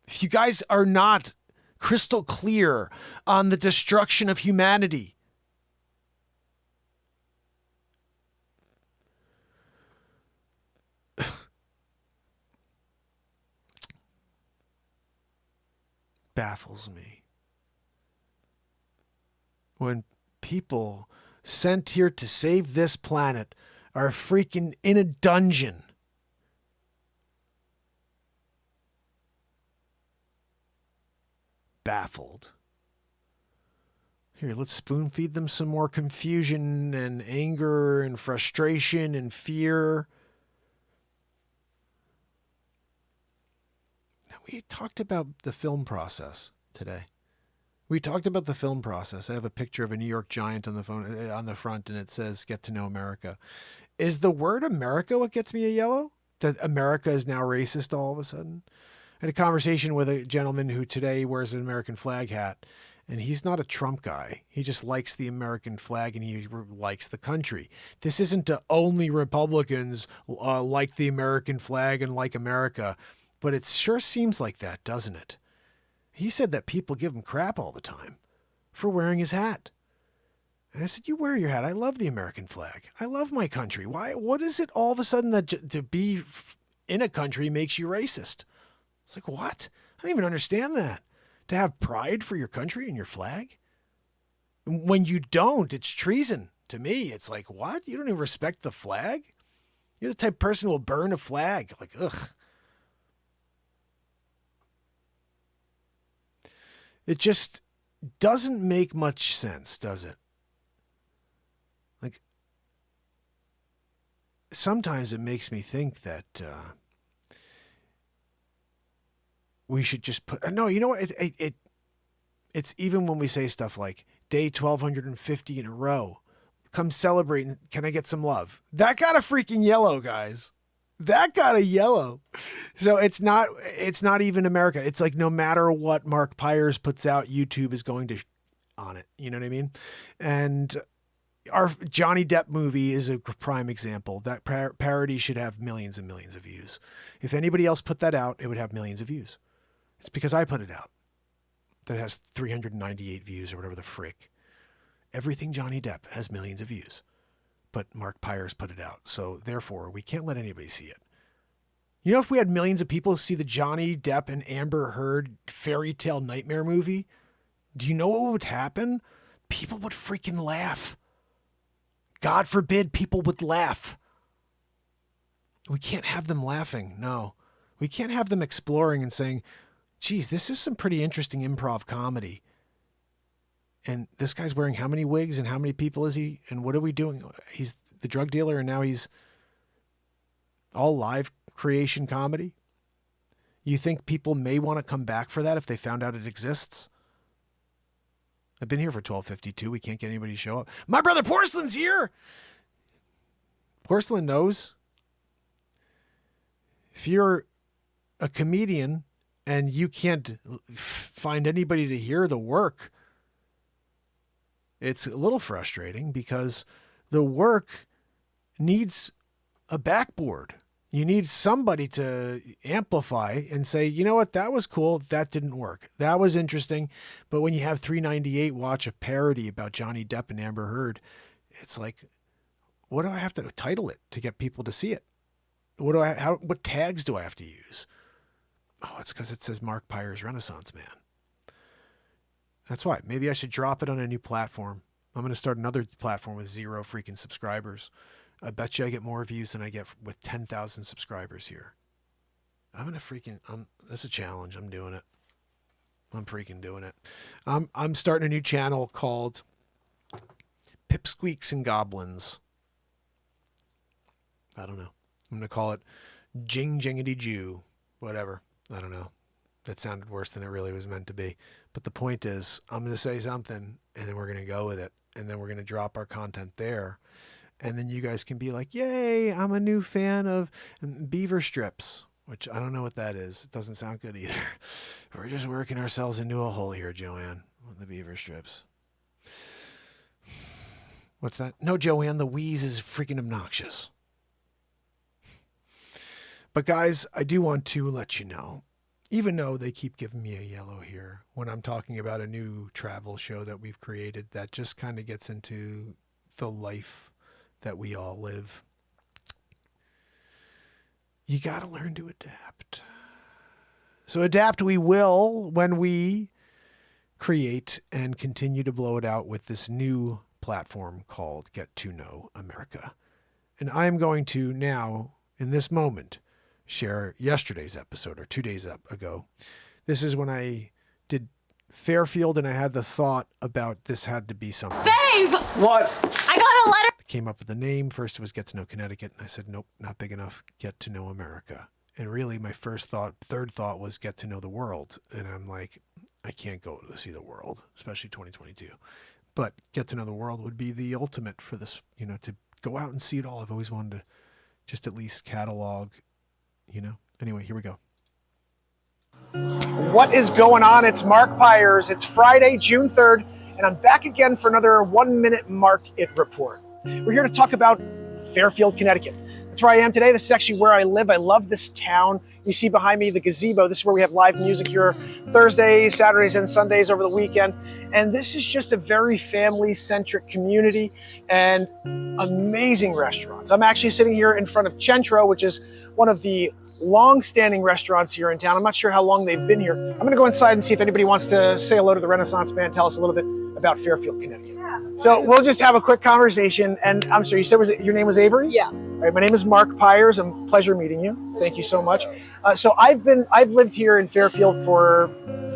Speaker 2: If you guys are not crystal clear on the destruction of humanity, baffles me. When people sent here to save this planet are freaking in a dungeon. Baffled. Here, let's spoon feed them some more confusion and anger and frustration and fear. We talked about the film process today. We talked about the film process. I have a picture of a New York Giant on the phone on the front, and it says "Get to know America." Is the word America what gets me a yellow? That America is now racist all of a sudden? I had a conversation with a gentleman who today wears an American flag hat, and he's not a Trump guy. He just likes the American flag, and he likes the country. This isn't to only Republicans like the American flag and like America, but it sure seems like that, doesn't it? He said that people give him crap all the time for wearing his hat. And I said, you wear your hat. I love the American flag. I love my country. Why? What is it all of a sudden that to be in a country makes you racist? It's like, what? I don't even understand that. To have pride for your country and your flag? When you don't, it's treason. To me, it's like, what? You don't even respect the flag? You're the type of person who will burn a flag. Like, ugh. It just doesn't make much sense, does it? Like, sometimes it makes me think that we should just put... No, you know what? It's even when we say stuff like, day 1250 in a row, come celebrate, and can I get some love? That got a freaking yellow, guys. That got a yellow. So it's not even America. It's like no matter what Mark Pyers puts out, YouTube is going to on it. You know what I mean? And our Johnny Depp movie is a prime example. That parody should have millions and millions of views. If anybody else put that out, it would have millions of views. It's because I put it out. that has 398 views or whatever the frick. Everything Johnny Depp has millions of views, but Mark Pyers put it out. So therefore, we can't let anybody see it. You know, if we had millions of people see the Johnny Depp and Amber Heard fairy tale nightmare movie, do you know what would happen? People would freaking laugh. God forbid people would laugh. We can't have them laughing. No. We can't have them exploring and saying, geez, this is some pretty interesting improv comedy. And this guy's wearing how many wigs and how many people is he? And what are we doing? He's the drug dealer and now he's all live creation comedy. You think people may want to come back for that if they found out it exists? I've been here for 12:52. We can't get anybody to show up. My brother Porcelain's here. Porcelain knows. If you're a comedian and you can't find anybody to hear the work, it's a little frustrating because the work needs a backboard. You need somebody to amplify and say, you know what, that was cool. That didn't work. That was interesting. But when you have 398 watch a parody about Johnny Depp and Amber Heard, it's like, what do I have to title it to get people to see it? What tags do I have to use? Oh, it's because it says Mark Pyers Renaissance Man. That's why. Maybe I should drop it on a new platform. I'm going to start another platform with 0 freaking subscribers. I bet you I get more views than I get with 10,000 subscribers here. I'm going to freaking, that's a challenge. I'm doing it. I'm freaking doing it. I'm starting a new channel called Pipsqueaks and Goblins. I don't know. I'm going to call it Jing Jingity Jew. Whatever. I don't know. That sounded worse than it really was meant to be. But the point is, I'm going to say something, and then we're going to go with it. And then we're going to drop our content there. And then you guys can be like, yay, I'm a new fan of beaver strips, which I don't know what that is. It doesn't sound good either. We're just working ourselves into a hole here, Joanne, with the beaver strips. What's that? No, Joanne, the wheeze is freaking obnoxious. But guys, I do want to let you know, even though they keep giving me a yellow here, when I'm talking about a new travel show that we've created that just kind of gets into the life that we all live, you got to learn to adapt. So adapt we will when we create and continue to blow it out with this new platform called Get to Know America. And I'm going to now, in this moment, share yesterday's episode or 2 days ago. This is when I did Fairfield and I had the thought about this had to be something.
Speaker 10: Babe!
Speaker 5: What?
Speaker 10: I got a letter.
Speaker 2: Came up with the name. First it was Get to Know Connecticut. And I said, nope, not big enough. Get to Know America. And really my third thought was Get to Know the World. And I'm like, I can't go to see the world, especially 2022. But Get to Know the World would be the ultimate for this, to go out and see it all. I've always wanted to just at least catalog, Anyway, here we go.
Speaker 11: What is going on? It's Mark Pyers. It's Friday, June 3rd, and I'm back again for another 1 minute Mark It report. We're here to talk about Fairfield, Connecticut. That's where I am today. This is actually where I live. I love this town. You see behind me the gazebo. This is where we have live music here Thursdays, Saturdays, and Sundays over the weekend. And this is just a very family-centric community and amazing restaurants. I'm actually sitting here in front of Centro, which is one of the long-standing restaurants here in town. I'm not sure how long they've been here. I'm going to go inside and see if anybody wants to say hello to the Renaissance Man, tell us a little bit about Fairfield, Connecticut. So we'll just have a quick conversation. And I'm sorry, you said your name was Avery?
Speaker 12: Yeah.
Speaker 11: All right, my name is Mark Pyers. Pleasure meeting you. Thank you so much. So I've lived here in Fairfield for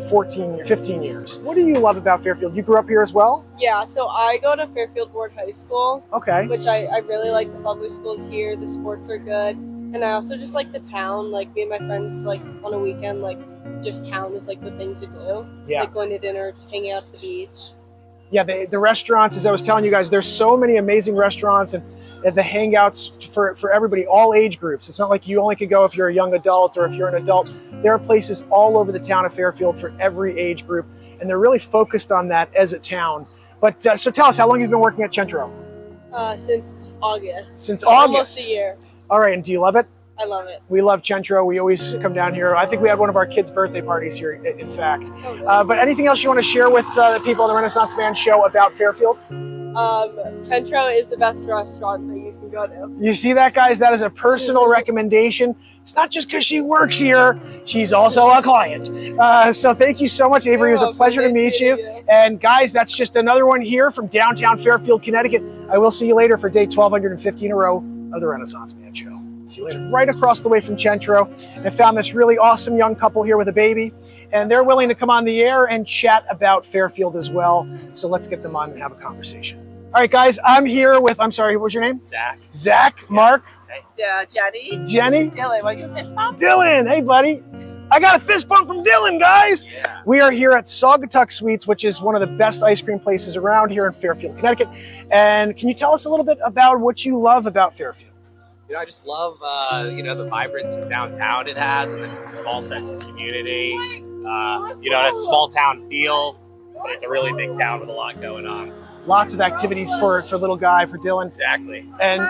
Speaker 11: 15 years. What do you love about Fairfield? You grew up here as well?
Speaker 12: Yeah, so I go to Fairfield Ward High School.
Speaker 11: Okay.
Speaker 12: Which I really like. The public schools here, the sports are good. And I also just like the town. Like me and my friends, like on a weekend, like just town is like the thing to do.
Speaker 11: Yeah.
Speaker 12: Like going to dinner, just hanging out at the beach.
Speaker 11: Yeah, the restaurants, as I was telling you guys, there's so many amazing restaurants and the hangouts for everybody, all age groups. It's not like you only could go if you're a young adult or if you're an adult. There are places all over the town of Fairfield for every age group, and they're really focused on that as a town. But so tell us, how long you've been working at Centro?
Speaker 12: Since August.
Speaker 11: Since
Speaker 12: so
Speaker 11: August?
Speaker 12: Almost a year.
Speaker 11: All right, and do you love it?
Speaker 12: I love it.
Speaker 11: We love Centro. We always come down here. I think we had one of our kids' birthday parties here, in fact. But anything else you want to share with the people on the Renaissance Man show about Fairfield?
Speaker 12: Centro is the best restaurant that you can go to.
Speaker 11: You see that, guys? That is a personal recommendation. It's not just because she works here. She's also a client. So thank you so much, Avery. It was a pleasure to meet you. And guys, that's just another one here from downtown Fairfield, Connecticut. I will see you later for day 1250 in a row of the Renaissance Man show. See you later. Right across the way from Centro. I found this really awesome young couple here with a baby, and they're willing to come on the air and chat about Fairfield as well. So let's get them on and have a conversation. All right, guys, I'm here with, I'm sorry, what's your name?
Speaker 10: Zach.
Speaker 11: Zach, Mark.
Speaker 10: Jenny.
Speaker 11: Jenny.
Speaker 10: This is Dylan. Want to give a fist bump?
Speaker 11: Dylan, hey, buddy. I got a fist bump from Dylan, guys. Yeah. We are here at Saugatuck Sweets, which is one of the best ice cream places around here in Fairfield, Connecticut. And can you tell us a little bit about what you love about Fairfield?
Speaker 10: You know, I just love, the vibrant downtown it has and the small sense of community. That small town feel, but it's a really big town with a lot going on.
Speaker 11: Lots of activities for little guy, for Dylan.
Speaker 10: Exactly.
Speaker 11: And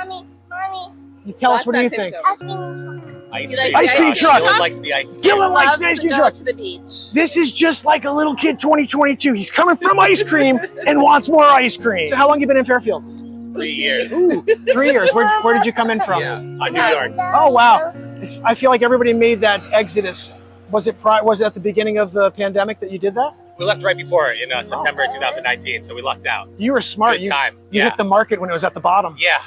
Speaker 4: Mommy.
Speaker 11: You tell us, what do you think?
Speaker 10: Ice
Speaker 11: cream truck.
Speaker 10: Dylan likes the ice cream.
Speaker 11: Dylan likes the ice cream truck.
Speaker 4: To the beach.
Speaker 11: This is just like a little kid 2022. He's coming from ice cream and wants more ice cream. So how long have you been in Fairfield?
Speaker 10: 3 years.
Speaker 11: Ooh, 3 years. Where did you come in from?
Speaker 10: New York.
Speaker 11: Oh, wow. I feel like everybody made that exodus. Was it at the beginning of the pandemic that you did that?
Speaker 10: We left right before in September 2019, so we lucked out.
Speaker 11: You were smart.
Speaker 10: Good time.
Speaker 11: You hit the market when it was at the bottom.
Speaker 10: Yeah.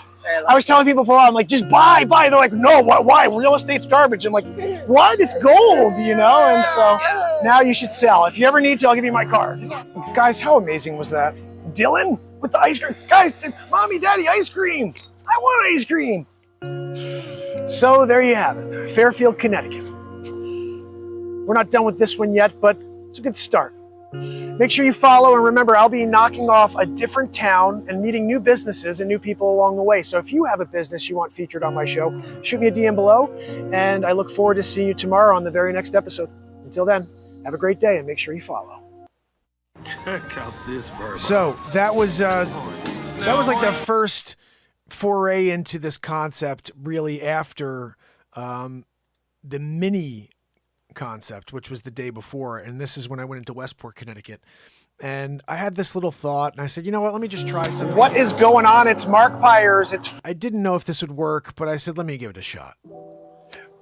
Speaker 11: I was telling people for a while, I'm like, just buy. They're like, no, why? Real estate's garbage. I'm like, what? It's gold, And so now you should sell. If you ever need to, I'll give you my card. Guys, how amazing was that? Dylan with the ice cream. Guys, Mommy, Daddy, ice cream. I want ice cream. So there you have it, Fairfield, Connecticut. We're not done with this one yet, but it's a good start. Make sure you follow, and remember, I'll be knocking off a different town and meeting new businesses and new people along the way. So if you have a business you want featured on my show, shoot me a DM below, and I look forward to seeing you tomorrow on the very next episode. Until then, have a great day, and make sure you follow.
Speaker 1: Check out this verb.
Speaker 2: So that was like the first foray into this concept, really, after the mini concept, which was the day before. And this is when I went into Westport, Connecticut. And I had this little thought, and I said, you know what, let me just try something.
Speaker 11: What is going on? It's Mark Pyers.
Speaker 2: I didn't know if this would work, but I said, let me give it a shot.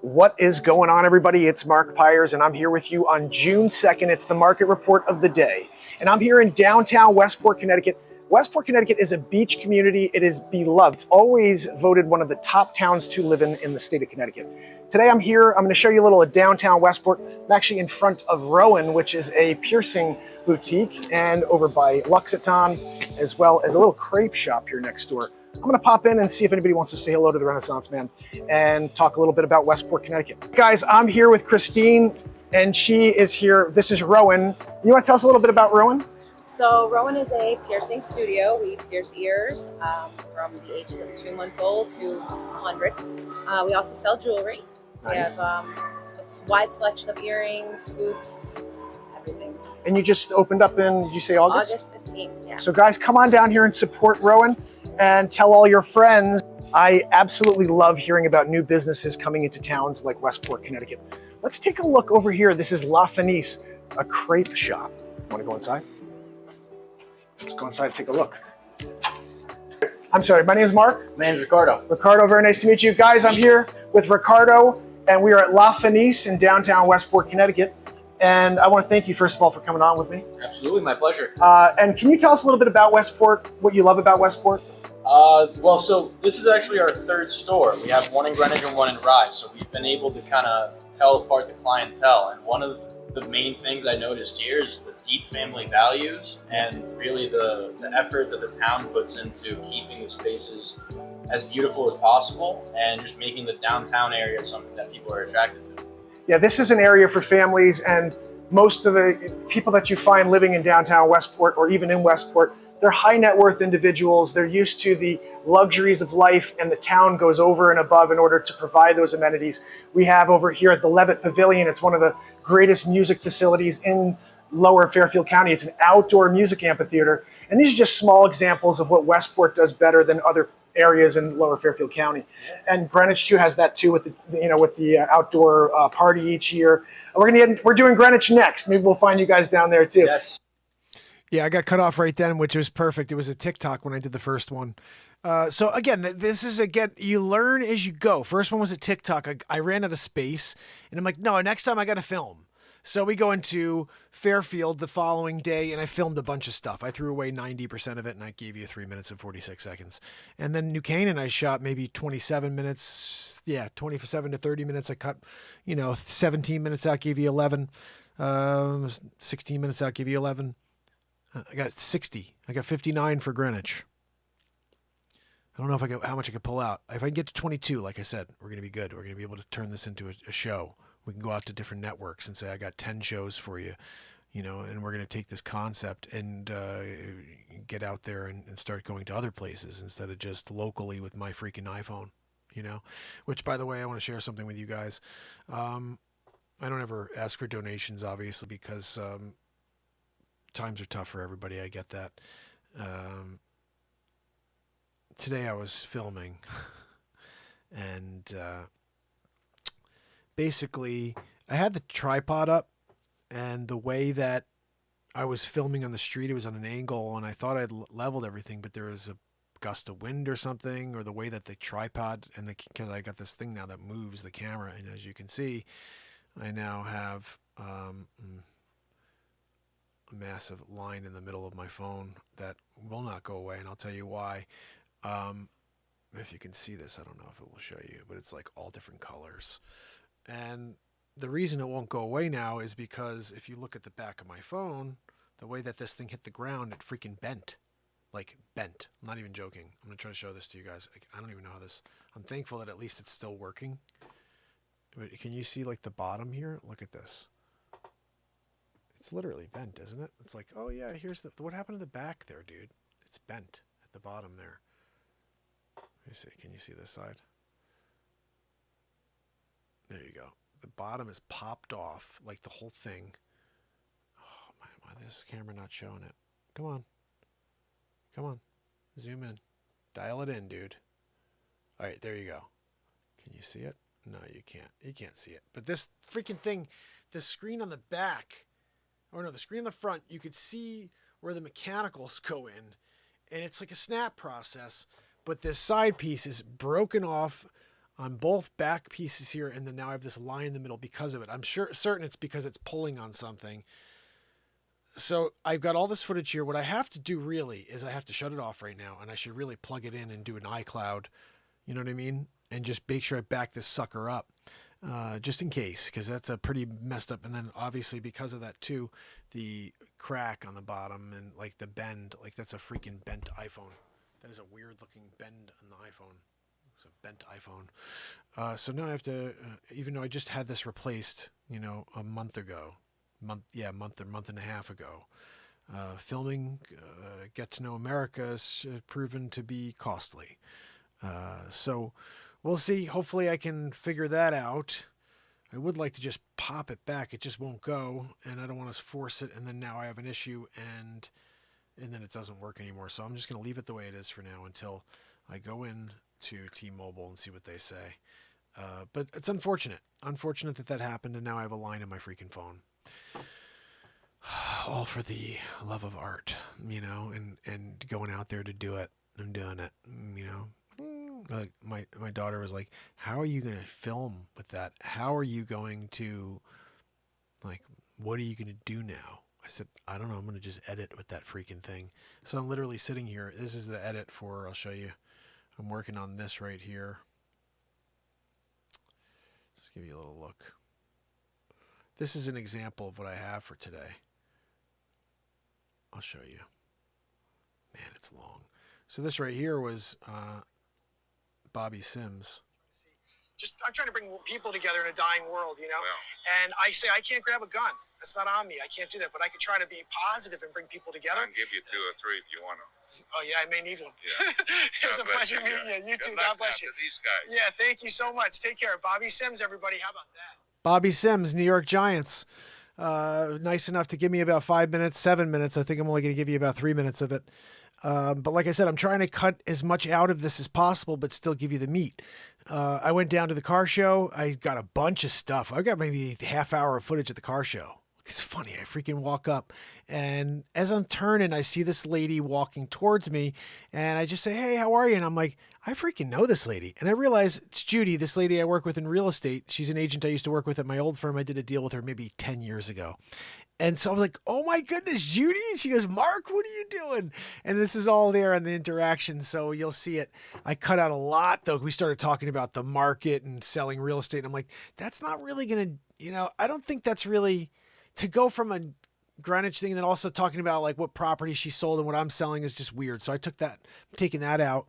Speaker 11: What is going on, everybody? It's Mark Pyers, and I'm here with you on June 2nd. It's the market report of the day. And I'm here in downtown Westport, Connecticut. Westport, Connecticut is a beach community. It is beloved. It's always voted one of the top towns to live in the state of Connecticut. Today I'm here. I'm going to show you a little of downtown Westport. I'm actually in front of Rowan, which is a piercing boutique, and over by Luxiton, as well as a little crepe shop here next door. I'm going to pop in and see if anybody wants to say hello to the Renaissance Man and talk a little bit about Westport, Connecticut. Guys, I'm here with Christine, and she is here. This is Rowan. You want to tell us a little bit about Rowan?
Speaker 13: So Rowan is a piercing studio. We pierce ears from the ages of 2 months old to 100. We also sell jewelry.
Speaker 11: Nice.
Speaker 13: We have a wide selection of earrings, hoops, everything.
Speaker 11: And you just opened up in, did you say August?
Speaker 13: August 15th, yes.
Speaker 11: So guys, come on down here and support Rowan and tell all your friends. I absolutely love hearing about new businesses coming into towns like Westport, Connecticut. Let's take a look over here. This is La Fenice, a crepe shop. Want to go inside? Let's go inside and take a look. I'm sorry, my name is Mark.
Speaker 10: My name is Ricardo.
Speaker 11: Ricardo, very nice to meet you. Guys, I'm here with Ricardo, and we are at La Fenice in downtown Westport, Connecticut. And I want to thank you, first of all, for coming on with me.
Speaker 10: Absolutely, my pleasure.
Speaker 11: And can you tell us a little bit about Westport, what you love about Westport?
Speaker 14: So this is actually our third store. We have one in Greenwich and one in Rye. So we've been able to kind of tell apart the clientele. And one of the main things I noticed here is the deep family values and really the effort that the town puts into keeping the spaces as beautiful as possible and just making the downtown area something that people are attracted to.
Speaker 11: Yeah, this is an area for families, and most of the people that you find living in downtown Westport or even in Westport, they're high net worth individuals. They're used to the luxuries of life, and the town goes over and above in order to provide those amenities. We have over here at the Levitt Pavilion, it's one of the greatest music facilities in Lower Fairfield County. It's an outdoor music amphitheater. And these are just small examples of what Westport does better than other areas in Lower Fairfield County. And Greenwich too has that too with the outdoor party each year. We're doing Greenwich next. Maybe we'll find you guys down there too.
Speaker 14: Yes.
Speaker 2: Yeah, I got cut off right then, which was perfect. It was a TikTok when I did the first one. So again, you learn as you go. First one was a TikTok. I ran out of space, and I'm like, no, next time I got to film. So we go into Fairfield the following day, and I filmed a bunch of stuff. I threw away 90% of it, and I gave you 3 minutes and 46 seconds. And then New Canaan, I shot maybe 27 minutes. Yeah, 27 to 30 minutes. I cut, 17 minutes out, gave you 11. 16 minutes out, give you 11. I got 60. I got 59 for Greenwich. I don't know how much I could pull out. If I can get to 22, like I said, we're going to be good. We're going to be able to turn this into a show. We can go out to different networks and say, I got 10 shows for you, and we're going to take this concept and get out there and start going to other places instead of just locally with my freaking iPhone, which, by the way, I want to share something with you guys. I don't ever ask for donations, obviously, because times are tough for everybody. I get that. Today I was filming and basically I had the tripod up, and the way that I was filming on the street, it was on an angle, and I thought I'd leveled everything, but there was a gust of wind or something, or the way that the tripod because I got this thing now that moves the camera, and as you can see, I now have a massive line in the middle of my phone that will not go away, and I'll tell you why. If you can see this, I don't know if it will show you, but it's like all different colors. And the reason it won't go away now is because if you look at the back of my phone, the way that this thing hit the ground, it freaking bent. Like bent. I'm not even joking. I'm going to try to show this to you guys. I don't even know how this... I'm thankful that at least it's still working. But can you see like the bottom here? Look at this. It's literally bent, isn't it? It's like, oh yeah, here's what happened to the back there, dude? It's bent at the bottom there. Let me see. Can you see this side? There you go. The bottom is popped off, like the whole thing. Oh, why is this camera not showing it? Come on. Come on. Zoom in. Dial it in, dude. All right, there you go. Can you see it? No, you can't. You can't see it. But this freaking thing, the screen on the back, or no, the screen on the front, you could see where the mechanicals go in. And it's like a snap process, but this side piece is broken off on both back pieces here, and then now I have this line in the middle because of it. I'm certain it's because it's pulling on something. So I've got all this footage here. What I have to do really is I have to shut it off right now, and I should really plug it in and do an iCloud, you know what I mean? And just make sure I back this sucker up, just in case, because that's a pretty messed up. And then obviously because of that too, the crack on the bottom and like the bend, like that's a freaking bent iPhone. That is a weird looking bend on the iPhone. It's a bent iPhone. So now I have to, even though I just had this replaced, a month and a half ago, filming Get to Know America has proven to be costly. So we'll see. Hopefully I can figure that out. I would like to just pop it back. It just won't go, and I don't want to force it, and then now I have an issue, and then it doesn't work anymore. So I'm just going to leave it the way it is for now until I go in to T-Mobile and see what they say. But it's unfortunate that happened, and now I have a line in my freaking phone. All for the love of art, and going out there to do it. I'm doing it, Like my daughter was like, how are you going to film with that? How are you going to, what are you going to do now? I said, I don't know. I'm going to just edit with that freaking thing. So I'm literally sitting here. This is the edit for, I'll show you. I'm working on this right here. Just give you a little look. This is an example of what I have for today. I'll show you. Man, it's long. So this right here was Bobby Sims.
Speaker 11: I'm trying to bring people together in a dying world, And I say I can't grab a gun. That's not on me. I can't do that. But I could try to be positive and bring people together.
Speaker 15: I can give you 2 or 3 if you want to.
Speaker 11: Oh yeah, I may need one.
Speaker 15: Yeah.
Speaker 11: It was a pleasure meeting you. You too. God bless you.
Speaker 15: These guys.
Speaker 11: Yeah, thank you so much. Take care. Bobby Sims, everybody. How about that?
Speaker 2: Bobby Sims, New York Giants. Nice enough to give me about 5 minutes, 7 minutes. I think I'm only going to give you about 3 minutes of it. But like I said, I'm trying to cut as much out of this as possible, but still give you the meat. I went down to the car show. I got a bunch of stuff. I got maybe a half hour of footage at the car show. It's funny. I freaking walk up, and as I'm turning, I see this lady walking towards me, and I just say, "Hey, how are you?" And I'm like, I freaking know this lady. And I realize it's Judy, this lady I work with in real estate. She's an agent I used to work with at my old firm. I did a deal with her maybe 10 years ago. And so I was like, oh my goodness, Judy. And she goes, Mark, what are you doing? And this is all there in the interaction. So you'll see it. I cut out a lot though. We started talking about the market and selling real estate. And I'm like, that's not really going to, I don't think that's really to go from a Greenwich thing and then also talking about like what property she sold and what I'm selling is just weird. So I took that, taking that out.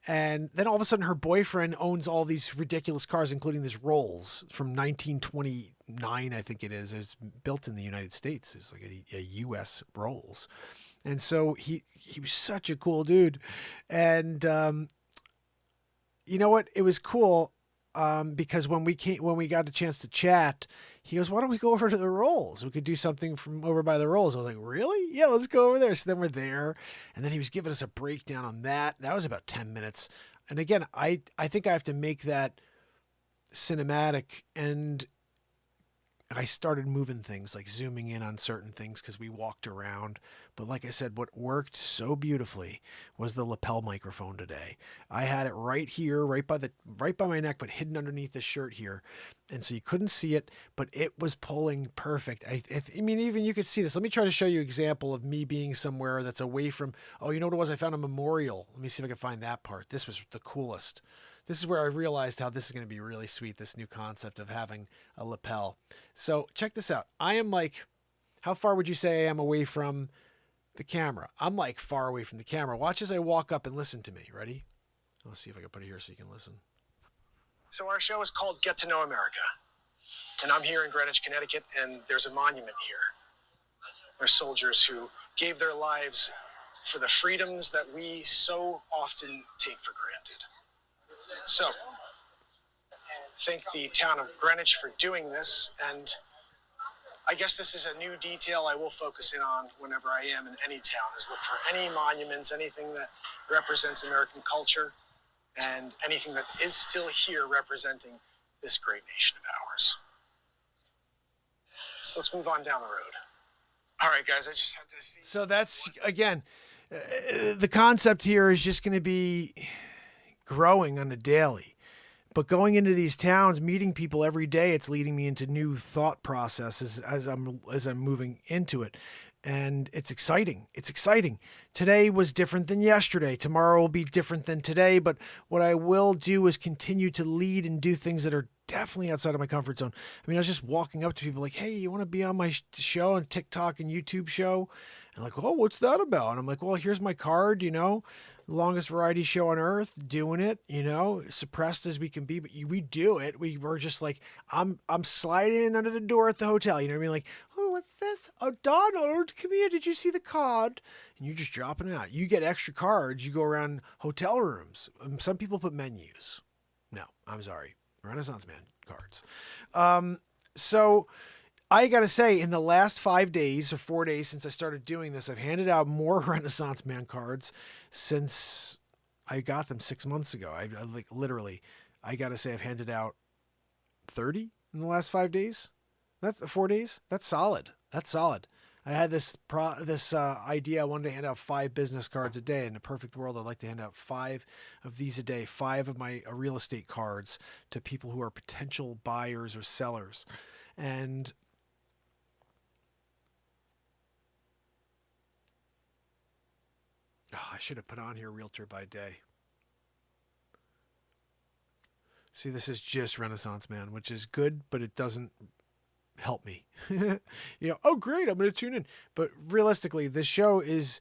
Speaker 2: And then all of a sudden her boyfriend owns all these ridiculous cars, including this Rolls from 1929, I think it is. It's built in the United States. It's like a US Rolls. And so he was such a cool dude. And you know what? It was cool because when we got a chance to chat, he goes, why don't we go over to the Rolls? We could do something from over by the Rolls. I was like, really? Yeah, let's go over there. So then we're there. And then he was giving us a breakdown on that. That was about 10 minutes. And again, I think I have to make that cinematic. And I started moving things, like zooming in on certain things because we walked around. But like I said, what worked so beautifully was the lapel microphone today. I had it right here, right by my neck, but hidden underneath the shirt here. And so you couldn't see it, but it was pulling perfect. I mean, even you could see this. Let me try to show you an example of me being somewhere that's away from, oh, you know what it was? I found a memorial. Let me see if I can find that part. This was the coolest. This is where I realized how this is going to be really sweet, this new concept of having a lapel. So check this out. I am like, how far would you say I am away from the camera? I'm like far away from the camera. Watch as I walk up and listen to me. Ready? Let's see if I can put it here so you can listen.
Speaker 11: So our show is called Get to Know America. And I'm here in Greenwich, Connecticut, and there's a monument here. There's soldiers who gave their lives for the freedoms that we so often take for granted. So, thank the town of Greenwich for doing this, and I guess this is a new detail I will focus in on whenever I am in any town, is look for any monuments, anything that represents American culture, and anything that is still here representing this great nation of ours. So let's move on down the road. All right, guys, I just had to see.
Speaker 2: So that's, again, the concept here is just going to be growing on a daily. But going into these towns, meeting people every day, it's leading me into new thought processes as I'm moving into it. And it's exciting. It's exciting. Today was different than yesterday. Tomorrow will be different than today. But what I will do is continue to lead and do things that are definitely outside of my comfort zone. I mean, I was just walking up to people like, hey, you want to be on my show on TikTok and YouTube show? And like, oh, what's that about? And I'm like, well, here's my card, longest variety show on earth, doing it, suppressed as we can be, but we do it. We were just like, I'm sliding in under the door at the hotel. You know what I mean? Like, oh, what's this? Oh, Donald, come here. Did you see the card? And you're just dropping it out. You get extra cards. You go around hotel rooms. Some people put menus. No, I'm sorry. Renaissance Man cards. So I got to say, in the last 5 days or 4 days since I started doing this, I've handed out more Renaissance Man cards since I got them 6 months ago. I like literally, I got to say, I've handed out 30 in the last 5 days. That's 4 days. That's solid. That's solid. I had this idea. I wanted to hand out 5 business cards a day. In a perfect world, I'd like to hand out 5 of these a day, 5 of my real estate cards to people who are potential buyers or sellers. And I should have put on here realtor by day. See, this is just Renaissance Man, which is good, but it doesn't help me. Oh, great, I'm going to tune in. But realistically, this show is,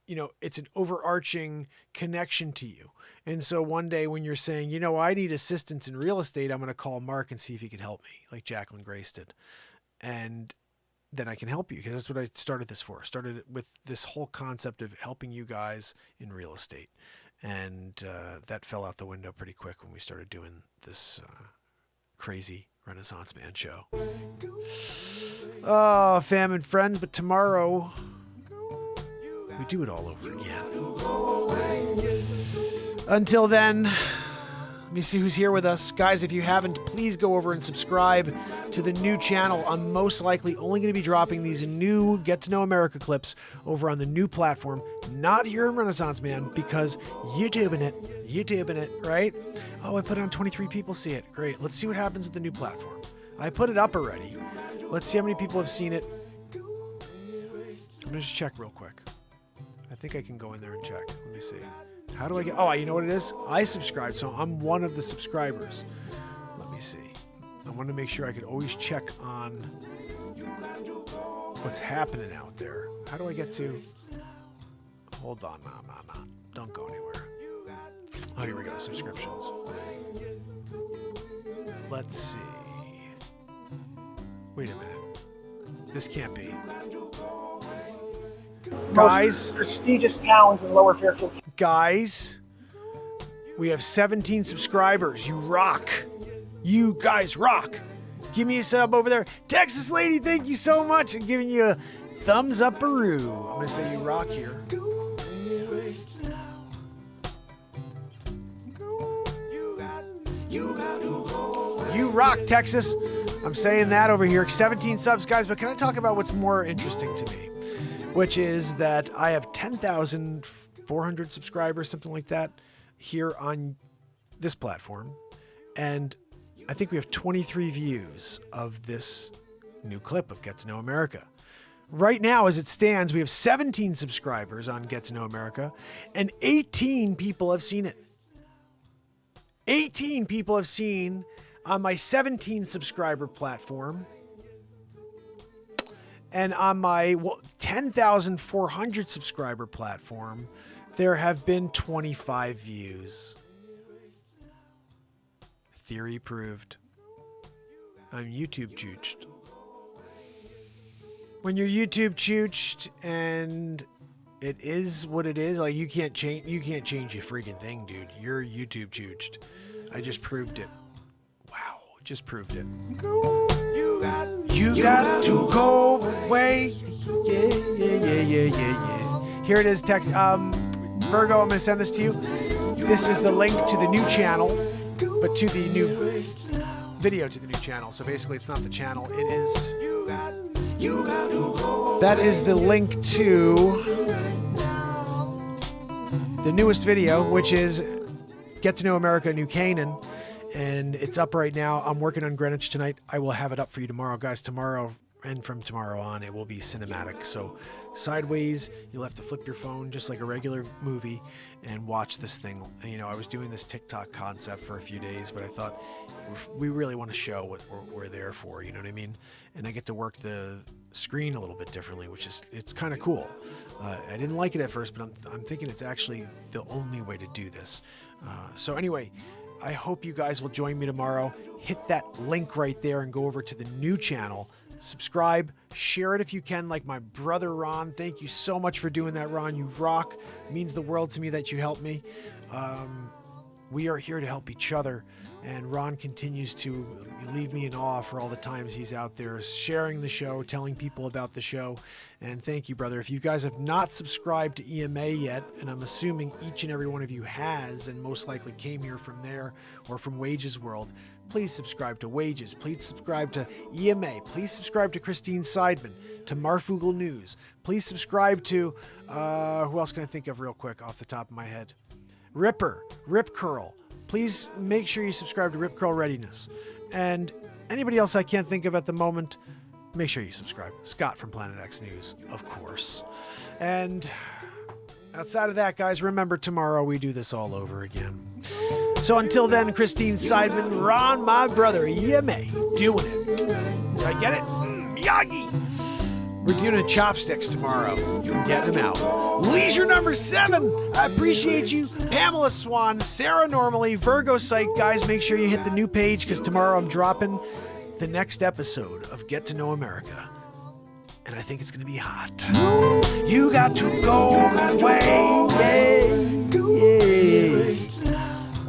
Speaker 2: it's an overarching connection to you. And so one day when you're saying, I need assistance in real estate, I'm going to call Mark and see if he can help me, like Jacqueline Grace did. And then I can help you, because that's what I started this for. I started with this whole concept of helping you guys in real estate. And that fell out the window pretty quick when we started doing this crazy Renaissance Man show. Oh, fam and friends, but tomorrow we do it all over again. Until then, let me see who's here with us. Guys, if you haven't, please go over and subscribe to the new channel. I'm most likely only going to be dropping these new Get to Know America clips over on the new platform, not here in Renaissance Man, because YouTubing it, right? Oh, I put it on 23 people see it. Great. Let's see what happens with the new platform. I put it up already. Let's see how many people have seen it. I'm going to just check real quick. I think I can go in there and check. Let me see. How do I get... Oh, you know what it is? I subscribed, so I'm one of the subscribers. Let me see. I want to make sure I could always check on what's happening out there. How do I get to... Hold on. No. Don't go anywhere. Oh, here we go. Subscriptions. Let's see. Wait a minute. This can't be. Guys,
Speaker 11: most prestigious towns in Lower Fairfield.
Speaker 2: Guys, we have 17 subscribers. You rock. You guys rock. Give me a sub over there. Texas Lady, thank you so much. I'm giving you a thumbs up-aroo. I'm going to say you rock here. You rock, Texas. I'm saying that over here. 17 subs, guys, but can I talk about what's more interesting to me? Which is that I have 10,400 subscribers, something like that, here on this platform. And I think we have 23 views of this new clip of Get to Know America. Right now, as it stands, we have 17 subscribers on Get to Know America, and 18 people have seen it. 18 people have seen on my 17 subscriber platform. And on my 10,400 subscriber platform, there have been 25 views. Theory proved. I'm YouTube chooched. When you're YouTube chooched and it is what it is, like you can't change a freaking thing, dude. You're YouTube chooched. I just proved it. Wow, just proved it. You got to go away. Yeah. Here it is, Virgo, I'm going to send this to you. This is the link to the new channel, but to the new video to the new channel. So basically, it's not the channel. It is... That is the link to the newest video, which is Get to Know America, New Canaan. And it's up right now. I'm working on Greenwich tonight. I will have it up for you tomorrow, guys. Tomorrow and from tomorrow on, it will be cinematic. So sideways, you'll have to flip your phone just like a regular movie and watch this thing. You know, I was doing this TikTok concept for a few days, but I thought we really want to show what we're there for. You know what I mean? And I get to work the screen a little bit differently, which is, it's kind of cool. I didn't like it at first, but I'm thinking it's actually the only way to do this. So anyway, I hope you guys will join me tomorrow. Hit that link right there and go over to the new channel. Subscribe, share it if you can, like my brother Ron. Thank you so much for doing that, Ron. You rock. It means the world to me that you helped me. We are here to help each other. And Ron continues to leave me in awe for all the times he's out there sharing the show, telling people about the show. And thank you, brother. If you guys have not subscribed to EMA yet, and I'm assuming each and every one of you has, and most likely came here from there or from Wages World, please subscribe to Wages. Please subscribe to EMA. Please subscribe to Christine Seidman, to Marfoogle News. Please subscribe to, who else can I think of real quick off the top of my head? Rip Curl. Please make sure you subscribe to Rip Curl Readiness. And anybody else I can't think of at the moment, make sure you subscribe. Scott from Planet X News, of course. And outside of that, guys, remember tomorrow we do this all over again. So until then, Christine Seidman, Ron, my brother, EMA, doing it. Did I get it? Miyagi! We're doing chopsticks tomorrow. You're getting them out. Leisure number 7. I appreciate you. Pamela Swan, Sarah Normally, Virgo Psych. Guys, make sure you hit the new page because tomorrow I'm dropping the next episode of Get to Know America. And I think it's going to be hot. You got to go away. Yeah.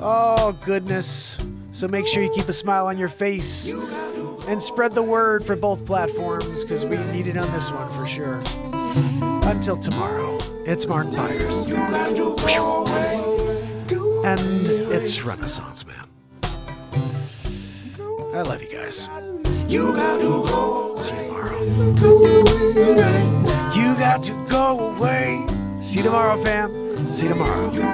Speaker 2: Oh, goodness. So make sure you keep a smile on your face. And spread the word for both platforms because we need it on this one for sure. Until tomorrow, it's Mark Byers. And it's Renaissance Man. I love you guys. You got to go. See you tomorrow. You got to go away. See you tomorrow, fam. See you tomorrow.